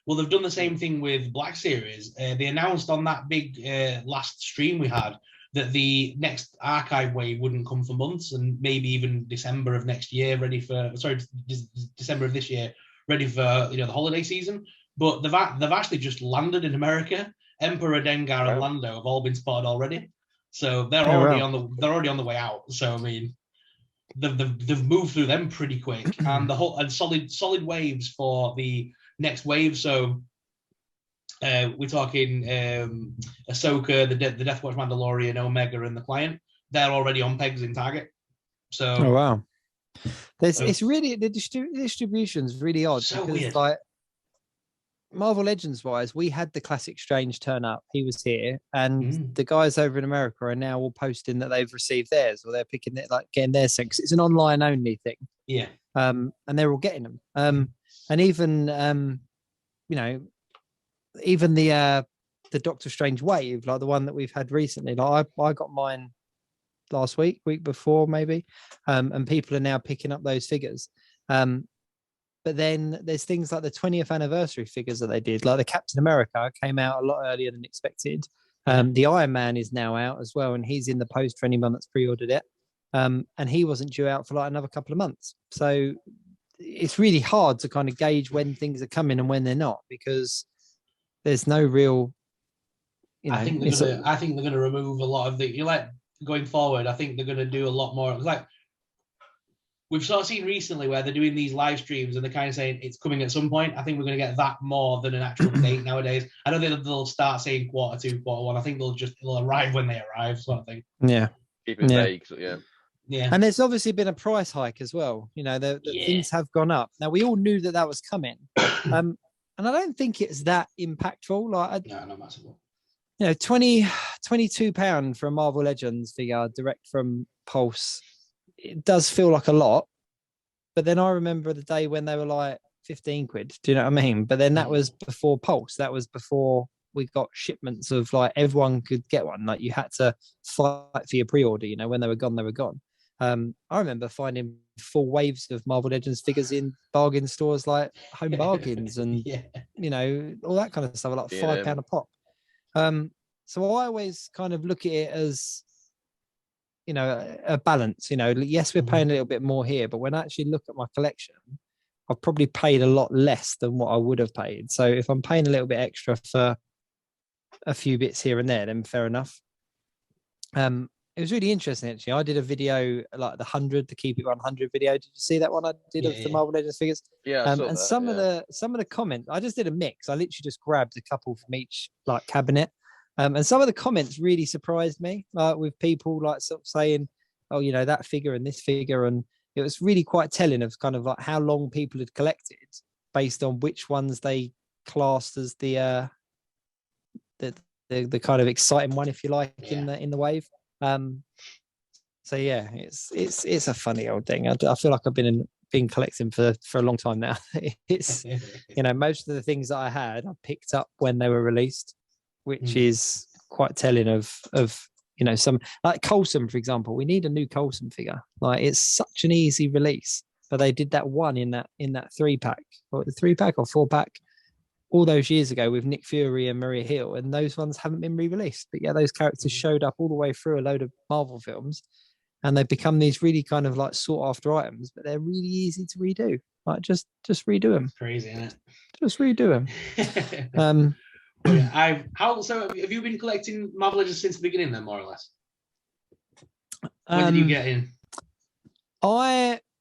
Well, they've done the same thing with Black Series. They announced on that big last stream we had that the next archive wave wouldn't come for months and maybe even December of next year, December of this year, ready for the holiday season. But they've actually just landed in America. Emperor, Dengar, and Lando have all been spotted already, so they're already on the way out. So I mean, they've moved through them pretty quick, and solid waves for the next wave. So we're talking Ahsoka, the Death Watch Mandalorian, Omega, and the Client. They're already on pegs in Target. So oh wow, it's really the distribution's really odd so because weird. Like Marvel Legends wise, we had the Classic Strange turn up. He was here, and the guys over in America are now all posting that they've received theirs or they're picking it, like getting theirs. Because it's an online only thing. Yeah. And they're all getting them. And even even the Doctor Strange wave, like the one that we've had recently. Like I got mine last week before maybe, and people are now picking up those figures. But then there's things like the 20th anniversary figures that they did, like the Captain America came out a lot earlier than expected. The Iron Man is now out as well, and he's in the post for anyone that's pre-ordered it. And he wasn't due out for like another couple of months. So it's really hard to kind of gauge when things are coming and when they're not, because there's no real. I think they're going to remove a lot of the. Going forward, I think they're going to do a lot more. Like we've sort of seen recently where they're doing these live streams and they're kind of saying it's coming at some point. I think we're going to get that more than an actual date nowadays. I don't think they'll start saying Q2, Q1. I think it'll arrive when they arrive, sort of thing. Yeah. Keep it vague. So, yeah. Yeah. And there's obviously been a price hike as well. The things have gone up. Now we all knew that was coming. And I don't think it's that impactful. No, not massive. £22 for a Marvel Legends figure direct from Pulse. It does feel like a lot, but then I remember the day when they were like 15 quid. Do you know what I mean? But then that was before Pulse. That was before we got shipments of like everyone could get one. Like you had to fight for your pre-order. When they were gone, they were gone. I remember finding full waves of Marvel Legends figures in bargain stores like Home Bargains and all that kind of stuff, like £5 a pop. So I always kind of look at it as a balance. Yes, we're paying a little bit more here, but when I actually look at my collection, I've probably paid a lot less than what I would have paid. So if I'm paying a little bit extra for a few bits here and there, then fair enough. It was really interesting, actually. I did a video, like the 100, to keep it 100 video. Did you see that one I did of the Marvel Legends figures? Yeah, and some of the comments, I just did a mix. I literally just grabbed a couple from each like cabinet. And some of the comments really surprised me, with people like sort of saying, oh, that figure and this figure. And it was really quite telling of kind of like how long people had collected based on which ones they classed as the the kind of exciting one, if you like, in the wave. So yeah, it's a funny old thing. I feel like I've been collecting for a long time now. It's most of the things that I had I picked up when they were released, which is quite telling of some, like Coulson, for example. We need a new Coulson figure. Like, it's such an easy release, but they did that one in that 3-pack, or the 3-pack or 4-pack all those years ago with Nick Fury and Maria Hill, and those ones haven't been re-released. But yeah, those characters showed up all the way through a load of Marvel films, and they've become these really kind of like sought after items, but they're really easy to redo. Like, just redo them. Crazy, isn't it? Just redo them. So have you been collecting Marvel Legends since the beginning then, more or less? When did you get in?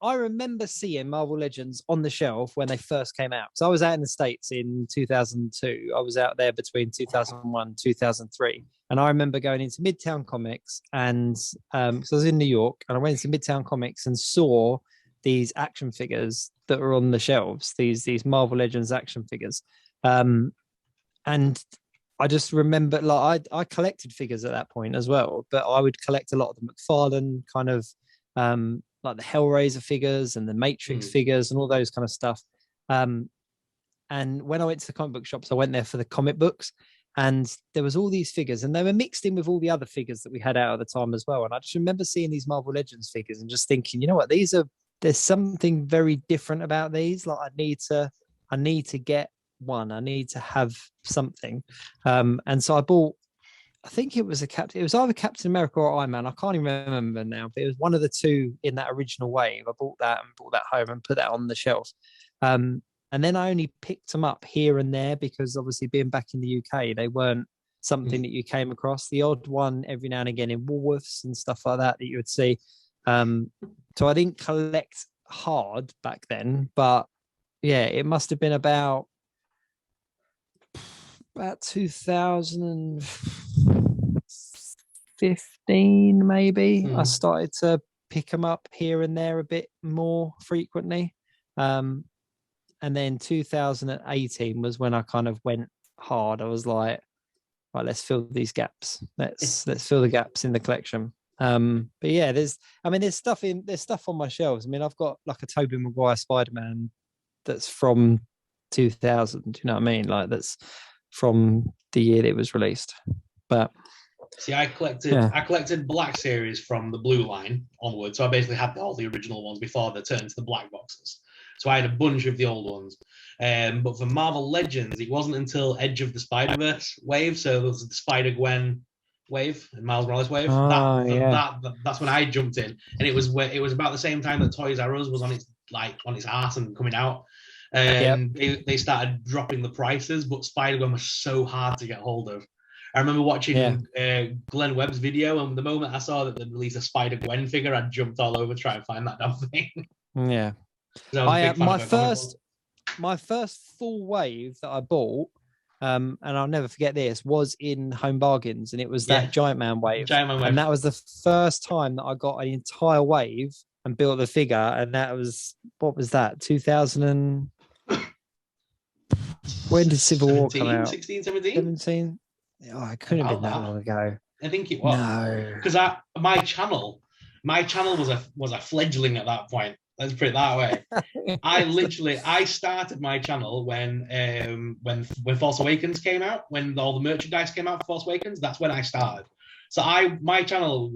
I remember seeing Marvel Legends on the shelf when they first came out. So I was out in the States in 2002. I was out there between 2001 and 2003. And I remember going into Midtown Comics, and so I was in New York, and I went into Midtown Comics and saw these action figures that were on the shelves, these Marvel Legends action figures. And I just remember, like, I collected figures at that point as well, but I would collect a lot of the McFarlane kind of, like the Hellraiser figures and the Matrix figures and all those kind of stuff. And when I went to the comic book shops, I went there for the comic books, and there was all these figures, and they were mixed in with all the other figures that we had out at the time as well. And I just remember seeing these Marvel Legends figures and just thinking, you know what, there's something very different about these. Like, I need to get one. I need to have something. And so I bought, I think it was either Captain America or Iron Man. I can't even remember now, but it was one of the two in that original wave. I bought that home and put that on the shelf. And then I only picked them up here and there because, obviously, being back in the UK, they weren't something that you came across. The odd one every now and again in Woolworths and stuff like that you would see. So I didn't collect hard back then, but yeah, it must have been about 2015 maybe. I started to pick them up here and there a bit more frequently, and then 2018 was when I kind of went hard. I was like, right, let's fill these gaps. Let's fill the gaps in the collection. But yeah, there's stuff on my shelves. I mean, I've got like a Tobey Maguire Spider-Man that's from 2000. Do you know what I mean? Like, that's from the year that it was released. But see, I collected Black Series from the blue line onward. So I basically had all the original ones before they turned to the black boxes. So I had a bunch of the old ones. But for Marvel Legends, it wasn't until Edge of the Spider-Verse wave. So there was the Spider-Gwen wave and Miles Morales wave. That's when I jumped in. And it was about the same time that Toys R Us was on its ass and coming out. They started dropping the prices, but Spider-Gwen was so hard to get hold of. I remember watching Glenn Webb's video, and the moment I saw that they'd released a Spider-Gwen figure, I jumped all over to try and find that damn thing. Yeah. My first full wave that I bought, and I'll never forget this, was in Home Bargains, and it was that Giant Man wave. And that was the first time that I got an entire wave and built the figure, and that was, what was that, 2000 and... When did Civil War come out? 16, 17? 17? Oh, it couldn't have been that long ago. I think it was. No. Because my channel was a fledgling at that point. Let's put it that way. I started my channel when Force Awakens came out, when all the merchandise came out for Force Awakens. That's when I started. So my channel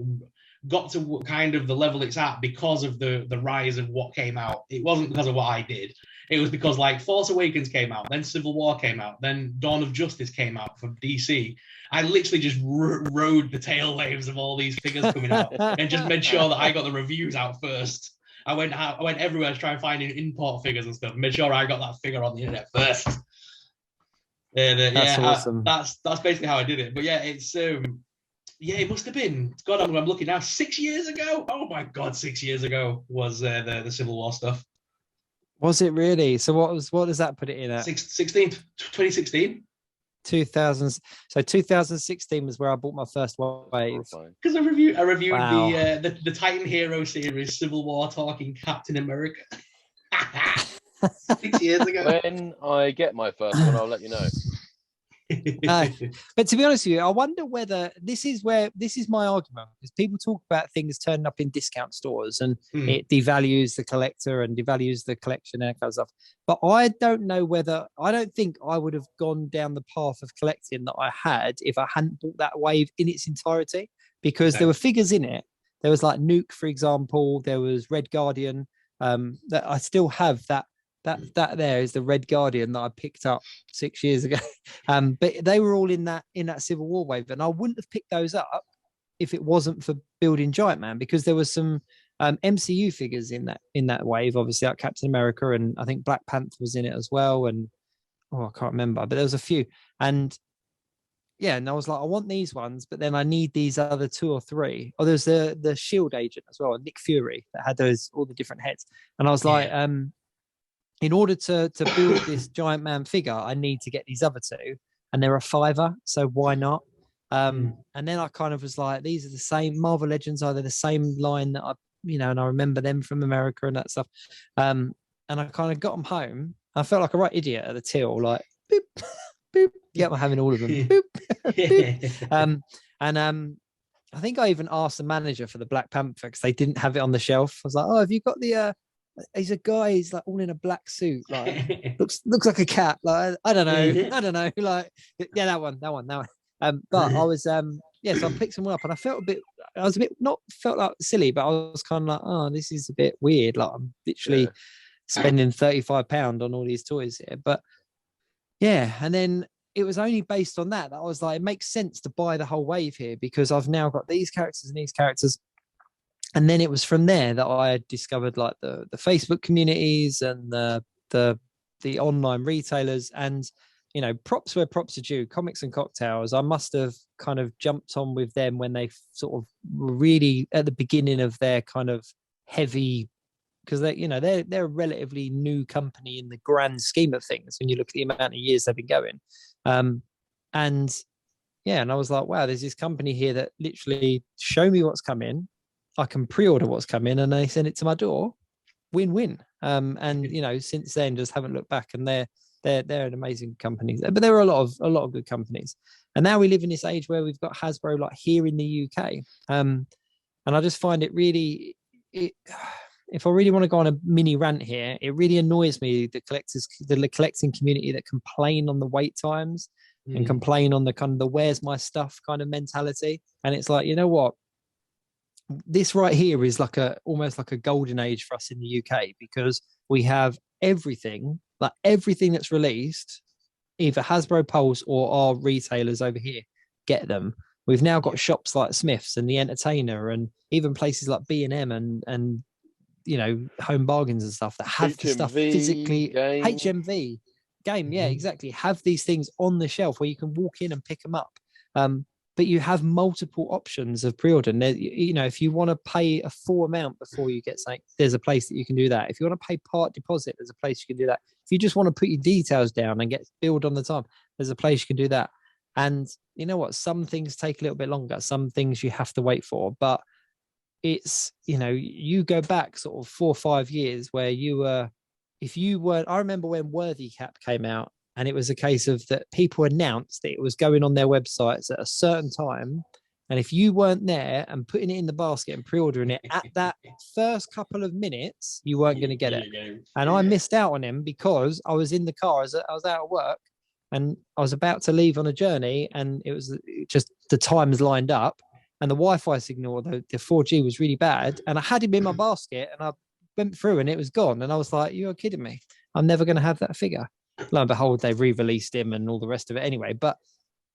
got to kind of the level it's at because of the rise of what came out. It wasn't because of what I did. It was because, like, Force Awakens came out, then Civil War came out, then Dawn of Justice came out from DC. I literally just rode the tail waves of all these figures coming out and just made sure that I got the reviews out first. I went everywhere to try and find import figures and stuff. Made sure I got that figure on the internet first. That's awesome. That's basically how I did it. But yeah, it's it must have been. God, I'm looking now. 6 years ago. Oh my God, 6 years ago was the Civil War stuff. Was it really? So what does that put it in at? 2016. 2000. So 2016 was where I bought my first wave. Because I reviewed the Titan Hero series, Civil War talking Captain America. 6 years ago. When I get my first one, I'll let you know. But to be honest with you, I wonder whether this is my argument, because people talk about things turning up in discount stores and it devalues the collector and devalues the collection and that kind of stuff. But I don't think I would have gone down the path of collecting that I had if I hadn't bought that wave in its entirety, because there were figures in it. There was like Nuke, for example. There was Red Guardian. That I still have that there is the Red Guardian that I picked up 6 years ago. But they were all in that Civil War wave, and I wouldn't have picked those up if it wasn't for building Giant Man, because there was some MCU figures in that wave, obviously, like Captain America, and I think Black Panther was in it as well, and I can't remember, but there was a few. And yeah, and I was like, I want these ones, but then I need these other 2 or 3. Oh, there's the Shield agent as well, Nick Fury, that had all the different heads. And I was like, in order to build this Giant Man figure, I need to get these other 2, and they're a $5, so why not? And then I kind of was like, these are the same Marvel Legends, are they the same line that and I remember them from America and that stuff. And I kind of got them home. I felt like a right idiot at the till, like boop, boop. Yeah, I'm having all of them. Boop, boop. I think I even asked the manager for the Black Panther because they didn't have it on the shelf. I was like, "Oh, have you got the?" He's a guy. He's like all in a black suit. Like looks like a cat. Like I don't know. Like yeah, that one. But I was so I picked someone up, and I felt not felt like silly, but I was kind of like, oh, this is a bit weird. Like I'm literally spending £35 on all these toys here, but yeah, and then it was only based on that I was like, it makes sense to buy the whole wave here because I've now got these characters and these characters. And then it was from there that I discovered like the Facebook communities and the online retailers, and props where props are due. Comics and Cocktails, I must have kind of jumped on with them when they sort of were really at the beginning of their kind of heavy, because they're a relatively new company in the grand scheme of things when you look at the amount of years they've been going. And I was like, wow, there's this company here that literally show me what's coming. I can pre-order what's coming and they send it to my door. Win-win. And since then just haven't looked back, and they're an amazing company. But there are a lot of good companies. And now we live in this age where we've got Hasbro like here in the UK. And I just find it really if I really want to go on a mini rant here, it really annoys me the collecting community that complain on the wait times and complain on the kind of the where's my stuff kind of mentality. And it's like, you know what? This right here is almost like a golden age for us in the UK, because we have everything that's released, either Hasbro Pulse or our retailers over here get them. We've now got shops like Smith's and The Entertainer, and even places like B&M and Home Bargains and stuff that have the stuff physically. HMV game, yeah, exactly. Have these things on the shelf where you can walk in and pick them up. But you have multiple options of pre-order. And if you want to pay a full amount before you get something, there's a place that you can do that. If you want to pay part deposit, there's a place you can do that. If you just want to put your details down and get billed on the time, there's a place you can do that. And you know what? Some things take a little bit longer. Some things you have to wait for. But it's, you go back sort of 4 or 5 years where I remember when Worthy Cap came out, and it was a case of that people announced that it was going on their websites at a certain time. And if you weren't there and putting it in the basket and pre-ordering it at that first couple of minutes, you weren't going to get it. And I missed out on him because I was in the car as I was out of work and I was about to leave on a journey, and it was just the times lined up and the Wi-Fi signal, the 4G was really bad. And I had him in my basket and I went through and it was gone. And I was like, you're kidding me. I'm never going to have that figure. Lo and behold, they re-released him and all the rest of it anyway. But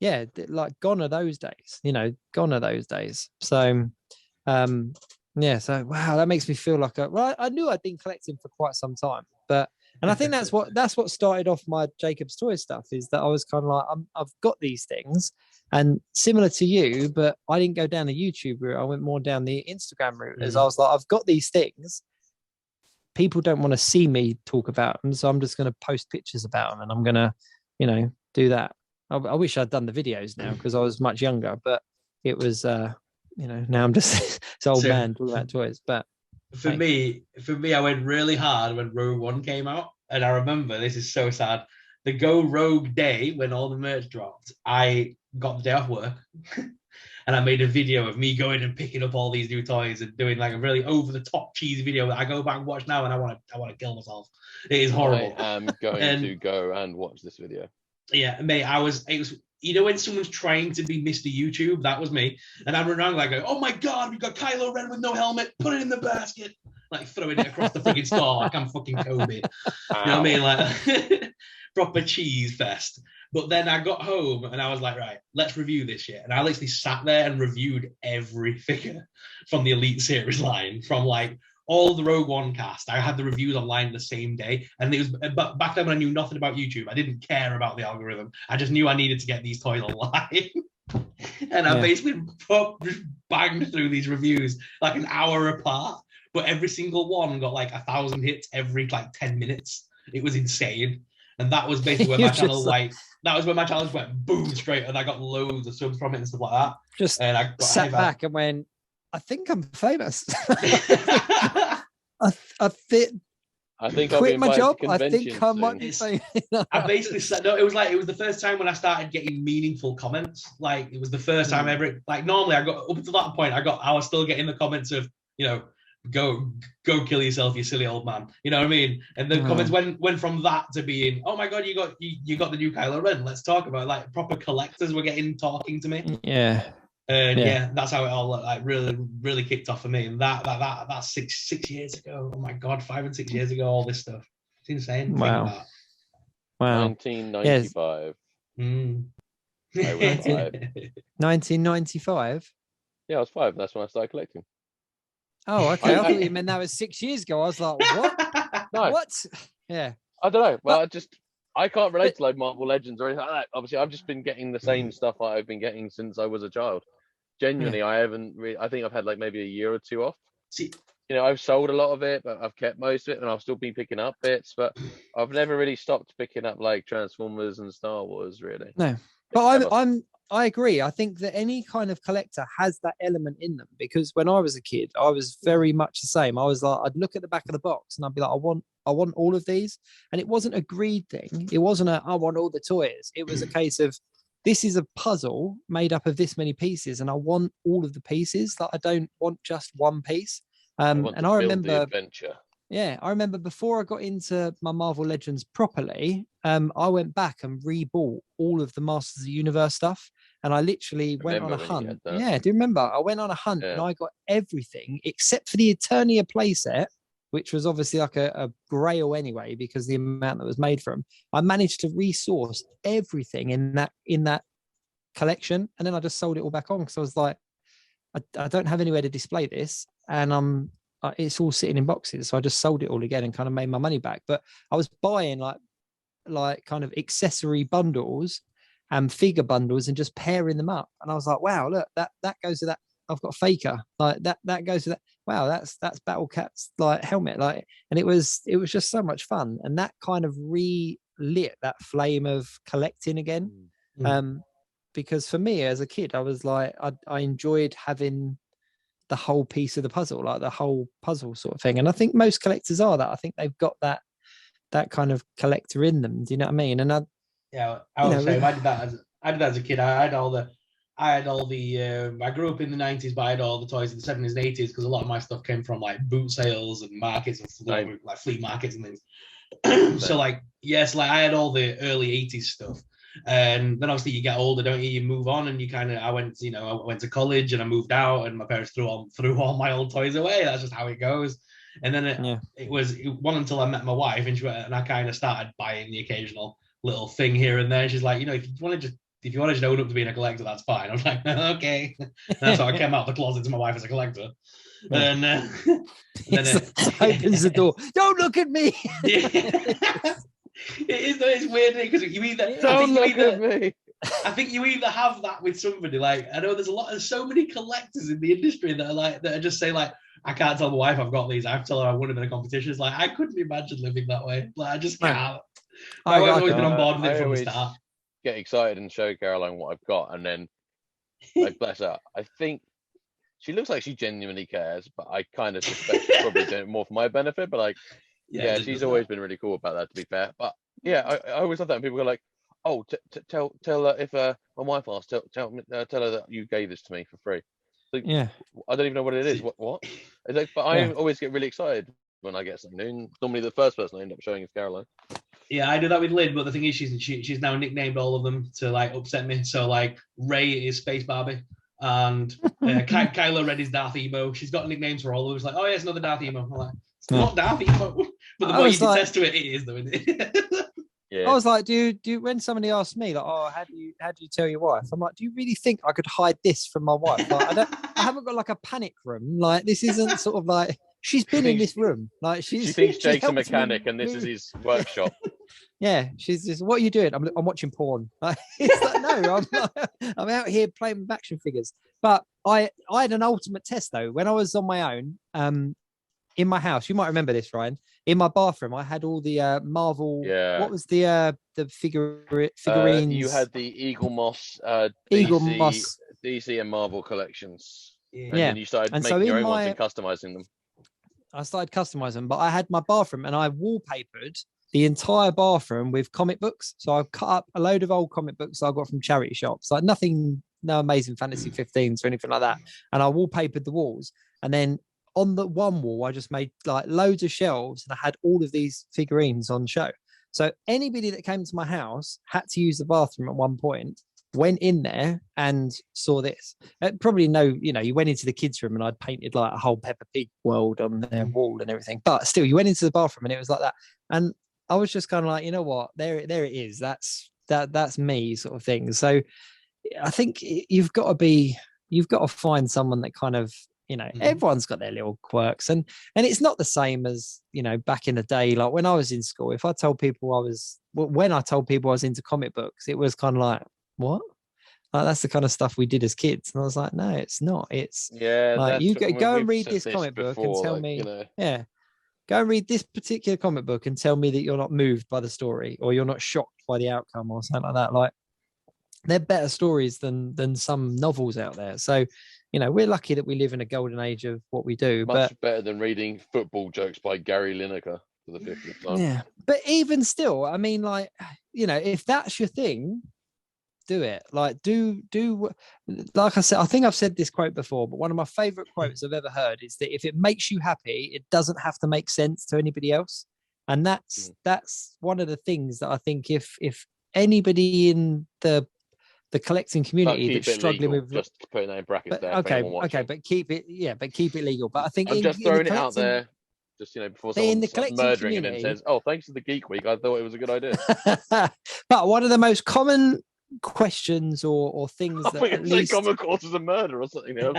yeah, like gone are those days, gone are those days. So, so wow, that makes me feel like I knew I'd been collecting for quite some time, and I think that's what started off my Jacob's Toy stuff, is that I was kind of like, I've got these things, and similar to you, but I didn't go down the YouTube route. I went more down the Instagram route, as I was like, I've got these things. People don't want to see me talk about them, so I'm just going to post pictures about them, and I'm going to, do that. I wish I'd done the videos now because I was much younger, but it was, now I'm just this old man talking about toys. But for me, I went really hard when Rogue One came out, and I remember, this is so sad, the Go Rogue day when all the merch dropped, I got the day off work. And I made a video of me going and picking up all these new toys and doing like a really over the top cheesy video that I go back and watch now, and I want to kill myself. It is horrible. I am going to go and watch this video. Yeah, mate, it was, you know, when someone's trying to be Mr. YouTube, that was me. And I'm running around like, oh my God, we got Kylo Ren with no helmet, put it in the basket. Like throwing it across the freaking store like I'm fucking Kobe. You know what I mean? Like proper cheese fest. But then I got home and I was like, right, let's review this shit. And I literally sat there and reviewed every figure from the Elite Series line, from like all the Rogue One cast. I had the reviews online the same day. And it was, but back then when I knew nothing about YouTube, I didn't care about the algorithm. I just knew I needed to get these toys online. And I basically just banged through these reviews like an hour apart. But every single one got like 1,000 hits every like 10 minutes. It was insane. And that was basically where my channel that was where my channel went boom straight, and I got loads of subs from it and stuff like that. Just and I got sat back and went, I think I'm famous. I think quit my job. I think soon. I might be famous. I basically said, no, it was the first time when I started getting meaningful comments. Like it was the first time ever. Like normally I got up to that point, I was still getting the comments of, you know, go kill yourself, you silly old man. You know what I mean? And the comments went from that to being, oh my God, you got the new Kylo Ren. Let's talk about it. Like proper collectors were talking to me. Yeah. And yeah, that's how it all like really kicked off for me. And that's six years ago. Oh my God, 5 and 6 years ago, all this stuff. It's insane. Wow. 1995. Yes. I was 5. 1995. Yeah, I was 5. That's when I started collecting. Oh, okay. I thought you meant that was 6 years ago. I was like, what? No. What? Yeah. I don't know. Well, I can't relate to like Marvel Legends or anything like that. Obviously, I've just been getting the same stuff I've been getting since I was a child. Genuinely, I haven't really, I think I've had like maybe a year or two off. See, you know, I've sold a lot of it, but I've kept most of it, and I'll still be picking up bits. But I've never really stopped picking up like Transformers and Star Wars, really. No, but I agree. I think that any kind of collector has that element in them, because when I was a kid, I was very much the same. I was like, I'd look at the back of the box and I'd be like, I want all of these. And it wasn't a greed thing. It wasn't I want all the toys. It was a case of, this is a puzzle made up of this many pieces, and I want all of the pieces. That I don't want just one piece. And I remember the adventure. Yeah, I remember before I got into my Marvel Legends properly, I went back and rebought all of the Masters of the Universe stuff, and I literally went on a hunt. Yeah, do you remember? I went on a hunt and I got everything except for the Eternia playset, which was obviously like a grail anyway because the amount that was made from. I managed to resource everything in that collection, and then I just sold it all back on because I was like, I don't have anywhere to display this, and it's all sitting in boxes. So I just sold it all again and kind of made my money back. But I was buying like kind of accessory bundles and figure bundles and just pairing them up. And I was like, wow, look, that goes to that. I've got Faker, like that goes to that. Wow, that's Battle Cat's like helmet, like, and it was just so much fun. And that kind of relit that flame of collecting again. Because for me as a kid, I was like, I enjoyed having the whole piece of the puzzle, like the whole puzzle sort of thing. And I think most collectors are that. I think they've got that kind of collector in them. Do you know what I mean? And I would say I did that as a kid. I grew up in the 90s, but I had all the toys in the 70s and 80s because a lot of my stuff came from like boot sales and markets and like flea markets and things. So like, yes, like I had all the early 80s stuff. And then obviously you get older, don't you? You move on, and I went to college and I moved out, and my parents threw all my old toys away. That's just how it goes. And then it wasn't until I met my wife, and I kind of started buying the occasional little thing here and there. She's like, you know, if you want to just own up to being a collector, that's fine. I was like, okay. And that's how I came out of the closet to my wife as a collector. And then opens the door. Don't look at me. It's weird because you either don't look at me. I think you either have that with somebody. Like I know there's so many collectors in the industry that are just say like, I can't tell my wife I've got these. I have to tell her I won them in a competition. It's like I couldn't imagine living that way. Like I just can't. My wife's always been on board with it from the start. Get excited and show Caroline what I've got, and then like bless her. I think she looks like she genuinely cares, but I kind of suspect she's probably doing it more for my benefit. But like, yeah, she's always been really cool about that, to be fair. But Yeah, I always love that. And people go like, "Oh, tell her if my wife asks, tell her that you gave this to me for free." Like, Yeah. I don't even know what it is. What? It's like, but I always get really excited when I get something new. And normally, the first person I end up showing is Caroline. Yeah, I do that with Lynn, but the thing is, she's now nicknamed all of them to like upset me. So like Ray is Space Barbie, and Kylo Ren is Darth Emo. She's got nicknames for all of them. It's like, oh, yeah, it's another Darth Emo. I'm like, it's not Darth Emo, but the more you detest to it, it is though, isn't it? Yeah. I was like, do you when somebody asked me like, oh, how do you tell your wife? I'm like, do you really think I could hide this from my wife? Like, I haven't got like a panic room. Like, this isn't sort of like she's been in this room. Like she thinks Jake's a mechanic and this is his workshop. Yeah, she's just, what are you doing? I'm watching porn. Like, it's like, no, I'm out here playing with action figures. But I had an ultimate test though when I was on my own. In my house, you might remember this, Ryan. In my bathroom, I had all the Marvel. Yeah. What was the figurines? You had the Eagle Moss, DC and Marvel collections. Yeah. And then you started making your own ones and customizing them. I started customizing them, but I had my bathroom and I wallpapered the entire bathroom with comic books. So I cut up a load of old comic books I got from charity shops, like nothing, no Amazing Fantasy 15s or anything like that. And I wallpapered the walls. And then on the one wall, I just made like loads of shelves and I had all of these figurines on show. So anybody that came to my house had to use the bathroom at one point, went in there and saw this. Probably you went into the kids' room and I'd painted like a whole Peppa Pig world on their wall and everything. But still, you went into the bathroom and it was like that. And I was just kind of like, you know what, there it is. That's me sort of thing. So I think you've got to find someone that kind of, everyone's got their little quirks and it's not the same as, back in the day. Like when I was in school, if I told people I was into comic books, it was kind of like, what? Like, that's the kind of stuff we did as kids. And I was like, no, it's not. It's like, you go and read this comic book and tell me, go and read this particular comic book and tell me that you're not moved by the story or you're not shocked by the outcome or something like that. Like, they're better stories than some novels out there. So, we're lucky that we live in a golden age of what we do. Much better than reading football jokes by Gary Lineker for the 50th time. Yeah. But even still, I mean, like, if that's your thing, do it. Like, do like I said, I think I've said this quote before, but one of my favorite quotes I've ever heard is that if it makes you happy, it doesn't have to make sense to anybody else. And that's one of the things that I think if anybody in the collecting community that's struggling legal, with, just putting that in brackets there. Okay, but keep it legal. But I think I'm just throwing it out there, just before someone starts murdering it and says, "Oh, thanks to the Geek Week, I thought it was a good idea." But one of the most common questions or things that at least common cause is a murder or something. No,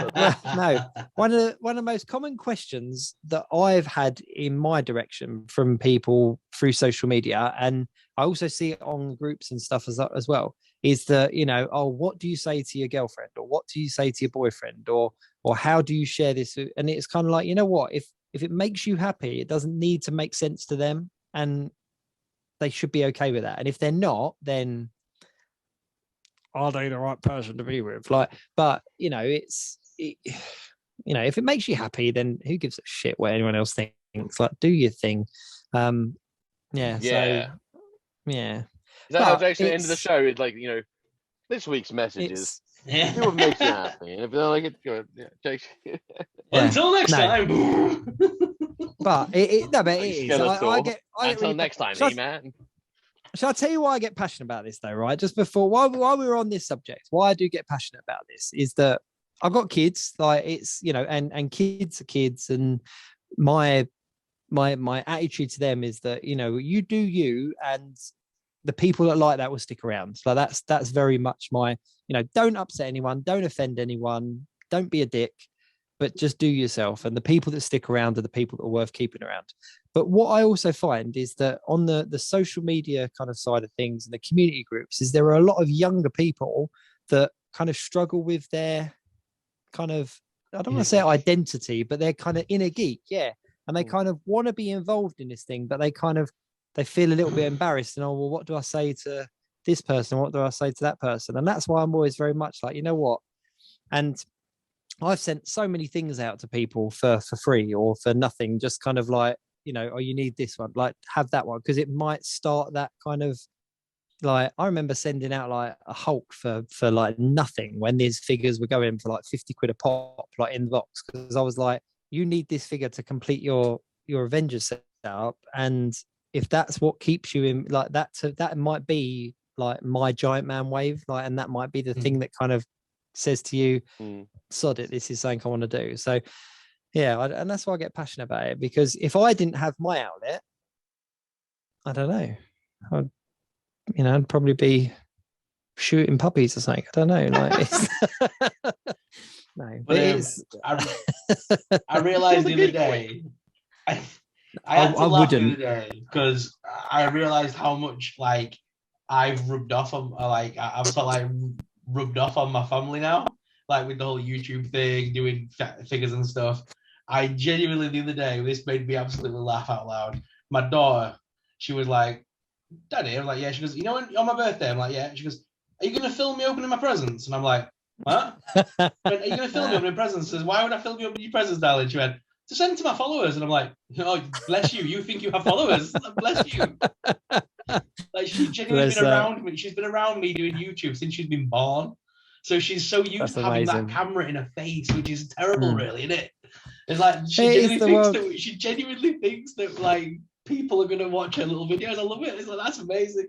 one of the most common questions that I've had in my direction from people through social media, and I also see it on groups and stuff as well, is that, oh, what do you say to your girlfriend, or what do you say to your boyfriend, or how do you share this? And it's kind of like, what, if it makes you happy, it doesn't need to make sense to them, and they should be okay with that. And if they're not, then are they the right person to be with? Like, but if it makes you happy, then who gives a shit what anyone else thinks? Like, do your thing. So yeah. Is that how Jason at the end of the show is like, this week's message is do what makes you happy. And if they don't like it, Jason. Until next time. But it is. Until next time, man. Shall I tell you why I get passionate about this though, right? Just before, while we're on this subject, why I do get passionate about this is that I've got kids, like it's, and kids are kids, and my attitude to them is that, you do you, and the people that like that will stick around. So that's very much my, don't upset anyone, don't offend anyone, don't be a dick, but just do yourself. And the people that stick around are the people that are worth keeping around. But what I also find is that on the social media kind of side of things and the community groups, is there are a lot of younger people that kind of struggle with their kind of, I don't want to say identity, but they're kind of inner geek. Yeah. And they kind of want to be involved in this thing, but they feel a little bit embarrassed, and well, what do I say to this person? What do I say to that person? And that's why I'm always very much like, what? And I've sent so many things out to people for free or for nothing, just kind of like, you know, oh, you need this one, like have that one, because it might start that kind of, like, I remember sending out like a Hulk for like nothing when these figures were going for like 50 quid a pop, like in the box, because I was like, you need this figure to complete your Avengers setup, and if that's what keeps you in, like, that might be like my Giant Man wave, like, and that might be the thing that kind of says to you, sod it, this is something I want to do. So yeah, and that's why I get passionate about it, because if I didn't have my outlet, I don't know, I'd probably be shooting puppies or something. I don't know, like it's no, but it's I realized the other day, I had to laugh the other day because I realized how much like I've rubbed off on, like I've sort of like rubbed off on my family now, like with the whole YouTube thing, doing figures and stuff. I genuinely, the other day, this made me absolutely laugh out loud. My daughter, she was like, Daddy, I was like, yeah. She goes, you know, on my birthday, I'm like, yeah. She goes, are you gonna film me opening my presents? And I'm like, what? Went, are you gonna film me opening presents? She says, why would I film you opening your presents, darling? She went, to send to my followers. And I'm like, oh, bless you. You think you have followers? Bless you. Like, she's genuinely been around me. She's been around me doing YouTube since she's been born. So she's so used to having that camera in her face, which is terrible, really, isn't it? It's like she genuinely thinks that like people are gonna watch her little videos. I love it. It's like, that's amazing.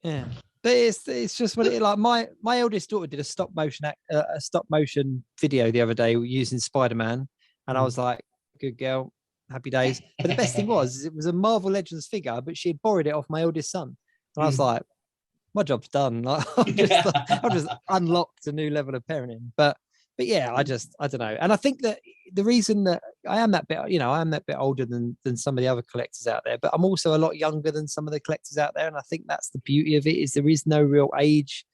Yeah, but it's just what it, like my eldest daughter did a stop motion video the other day using Spider-Man, and I was like, good girl, happy days. But the best thing was it was a Marvel Legends figure, but she had borrowed it off my eldest son, and I was like, my job's done. Like, I've just unlocked a new level of parenting. But yeah, I don't know. And I think that the reason that I am that bit, I am that bit older than some of the other collectors out there, but I'm also a lot younger than some of the collectors out there. And I think that's the beauty of it, is there is no real age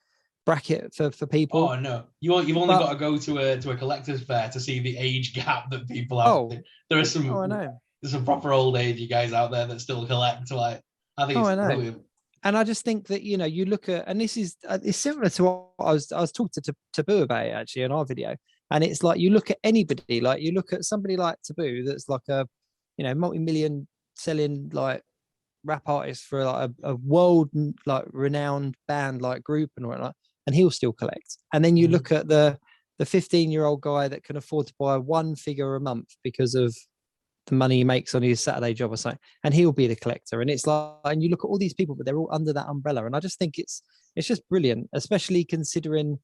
bracket for people. Oh no, you've only got to go to a collector's fair to see the age gap that people have. Oh, there are some. I know. There's some proper old agey guys out there that still collect. Like, I think it's brilliant. And I just think that, you look at, and this is it's similar to what I was talking to Taboo about it, actually, in our video. And it's like, you look at anybody, like you look at somebody like Taboo, that's like a, multi-million selling like rap artist for like a world like renowned band like group and whatnot, and he'll still collect. And then you look at the 15-year-old guy that can afford to buy one figure a month because of the money he makes on his Saturday job or something, and he'll be the collector. And it's like, and you look at all these people, but they're all under that umbrella. And I just think it's just brilliant, especially considering,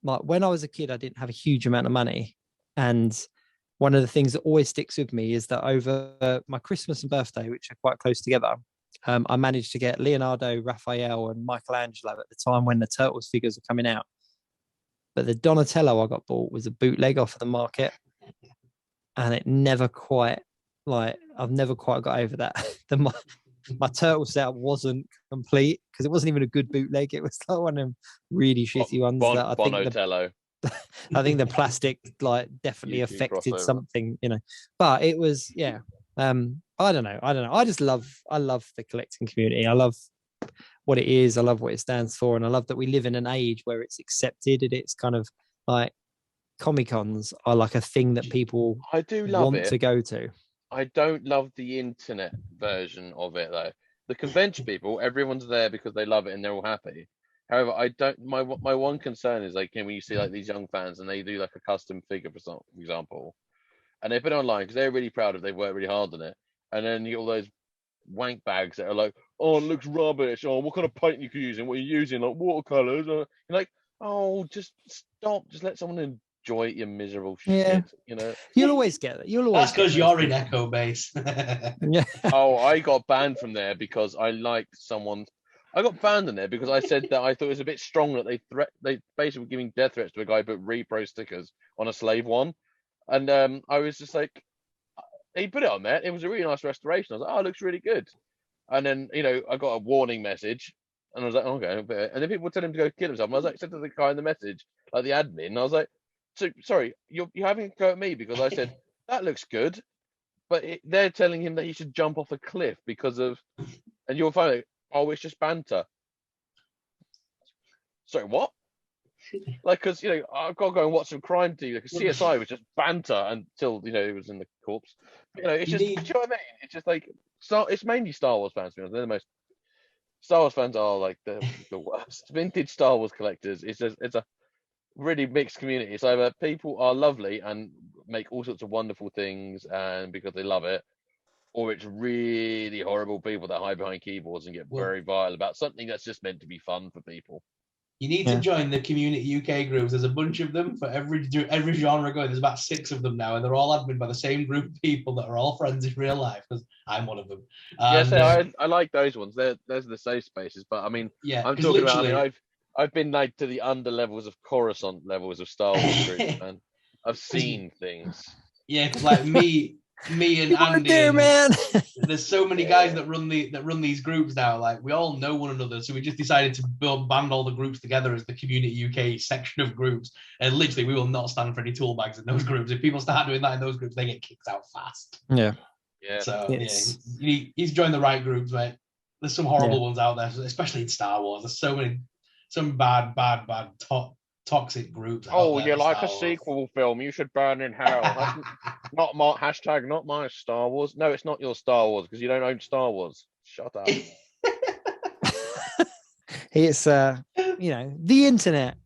like, when I was a kid, I didn't have a huge amount of money. And one of the things that always sticks with me is that over my Christmas and birthday, which are quite close together, I managed to get Leonardo, Raphael, and Michelangelo at the time when the Turtles figures were coming out. But the Donatello I got bought was a bootleg off of the market. And it never quite, like, I've never quite got over that. My turtle setup wasn't complete because it wasn't even a good bootleg. It was like one of them really shitty ones that I think the plastic like definitely affected something, But it was, yeah. I don't know. I love the collecting community. I love what it is. I love what it stands for, and I love that we live in an age where it's accepted, and it's kind of like, Comic-Cons are like a thing that people want to go to. I don't love the internet version of it though. The convention people, everyone's there because they love it and they're all happy. However, I don't. My one concern is, like, when you see like these young fans and they do like a custom figure, for example, and they put it online because they're really proud of, they've worked really hard on it, and then you get all those wank bags that are like, oh, it looks rubbish. Oh, what kind of paint you using? What are you using? Like watercolors? You're like, oh, just stop. Just let someone enjoy it, you miserable shit. You'll always get it. That's because you're in Echo Base. Yeah. Oh, I got banned from there because I liked someone. I got banned in there because I said that I thought it was a bit strong that they basically were giving death threats to a guy who put repro stickers on a slave one, and I was just like, he put it on there. It was a really nice restoration. I was like, oh, it looks really good. And then I got a warning message, and I was like, okay. And then people would tell him to go kill himself. And I was like, said to the guy in the message, like the admin, and I was like, so sorry, you're having a go at me because I said that looks good, but they're telling him that he should jump off a cliff because of, and you're finding, oh, it's just banter. Sorry, what? Like, because I've got to go and watch some crime TV. Like CSI was just banter until it was in the corpse. You know, it's You just, need- do you know what I mean? It's just like, it's mainly Star Wars fans. To be honest. They're the most. Star Wars fans are like the worst. Vintage Star Wars collectors. It's a really mixed community. It's either people are lovely and make all sorts of wonderful things, and because they love it, or it's really horrible people that hide behind keyboards and get very vile about something that's just meant to be fun for people. You need to join the Community UK groups. There's a bunch of them for every genre going. There's about 6 of them now, and they're all admin by the same group of people that are all friends in real life, because I'm one of them. And, I like those ones. Those are the safe spaces. But I mean, yeah, I'm talking about. I mean, I've been like to the under levels of Coruscant levels of Star Wars groups, man. I've seen things. Yeah, because like me and Andy, there, man. There's so many guys that run these groups now. Like, we all know one another, so we just decided to band all the groups together as the Community UK section of groups. And literally, we will not stand for any tool bags in those groups. If people start doing that in those groups, they get kicked out fast. Yeah. So he's joined the right groups, mate. There's some horrible ones out there, especially in Star Wars. There's some bad toxic groups. Oh, you like a sequel film? You should burn in hell. That's not my hashtag. Not my Star Wars. No, it's not your Star Wars because you don't own Star Wars. Shut up. It's the internet,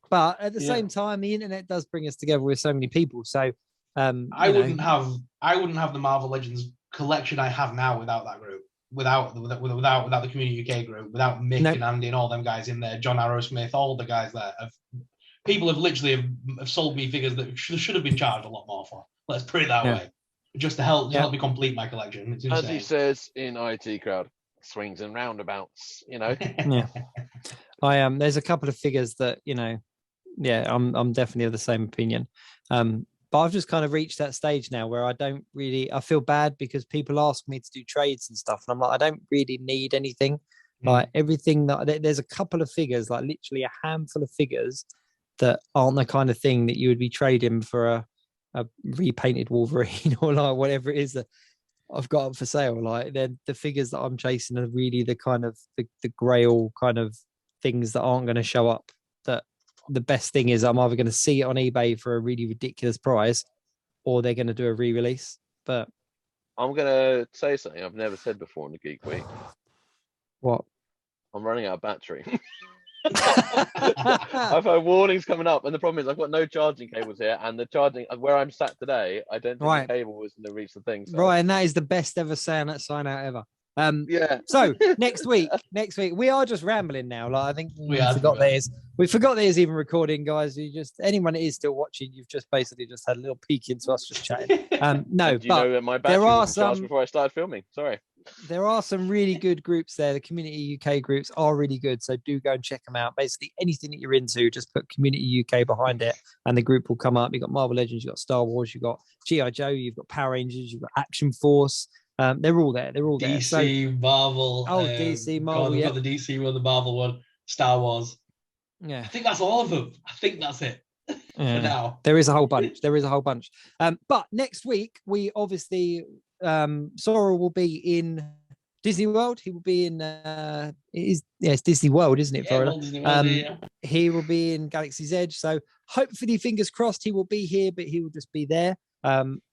but at the same time, the internet does bring us together with so many people. So I wouldn't have the Marvel Legends collection I have now without that group. Without the Community UK group, without Mick and Andy and all them guys in there, John Arrowsmith, all the guys there, people have literally sold me figures that should have been charged a lot more for. Let's put it that way, just to help me complete my collection. It's insane. As he says in IT Crowd, swings and roundabouts. You know. Yeah, there's a couple of figures that I'm definitely of the same opinion. But I've just kind of reached that stage now where I feel bad because people ask me to do trades and stuff. And I'm like, I don't really need anything. Like everything there's a couple of figures, like literally a handful of figures that aren't the kind of thing that you would be trading for a repainted Wolverine or like whatever it is that I've got up for sale. Like the figures that I'm chasing are really the kind of the grail kind of things that aren't going to show up. That the best thing is I'm either going to see it on eBay for a really ridiculous price or they're going to do a re-release. But I'm going to say something I've never said before in the Geek Week. What? I'm running out of battery. I've heard warnings coming up, and the problem is I've got no charging cables here, and the charging where I'm sat today, I don't think the cable was going to reach the thing. So. Right, and that is the best ever sign out ever. So next week we are just rambling now. Like I think we forgot there's even recording, guys. Anyone that is still watching, you've just basically just had a little peek into us just chatting. No, but know that my battery was charged before I started filming. Sorry. There are some really good groups there. The Community UK groups are really good, so do go and check them out. Basically, anything that you're into, just put Community UK behind it, and the group will come up. You've got Marvel Legends, you've got Star Wars, you've got G.I. Joe, you've got Power Rangers, you've got Action Force. They're all there. DC, Marvel. DC, Marvel. We've got the DC one, the Marvel one, Star Wars. Yeah, I think that's all of them. I think that's it. For now, there is a whole bunch. But next week we obviously Sorrell will be in Disney World. He will be in it's Disney World, isn't it? He will be in Galaxy's Edge. So hopefully, fingers crossed, he will be here, but he will just be there.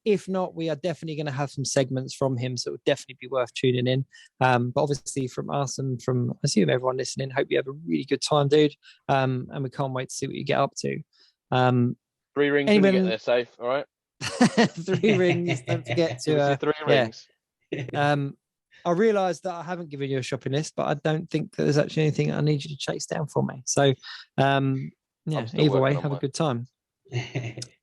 If not, we are definitely going to have some segments from him, so it would definitely be worth tuning in. But obviously from us and from, I assume everyone listening, hope you have a really good time, dude. And we can't wait to see what you get up to. 3 rings when you get there safe, all right? 3 rings, don't forget to 3 rings. I realised that I haven't given you a shopping list, but I don't think that there's actually anything I need you to chase down for me. So either way, have a good time.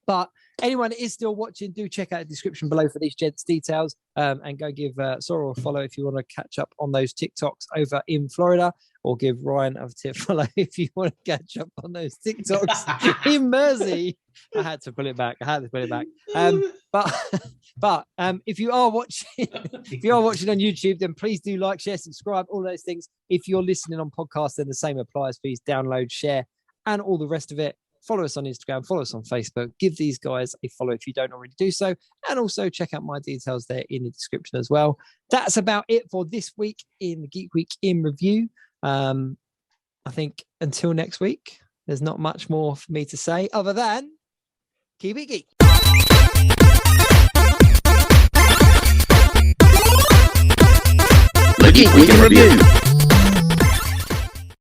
But anyone that is still watching, do check out the description below for these gents' details, and go give Sorrell a follow if you want to catch up on those TikToks over in Florida, or give Ryan a follow if you want to catch up on those TikToks in Mersey. I had to pull it back. But if you are watching, on YouTube, then please do like, share, subscribe, all those things. If you're listening on podcast, then the same applies. Please download, share, and all the rest of it. Follow us on Instagram, follow us on Facebook, give these guys a follow if you don't already do so, and also check out my details there in the description as well. That's about it for this week in the Geek Week in Review. I think until next week, there's not much more for me to say other than keep it geek. the Geek Week in Review.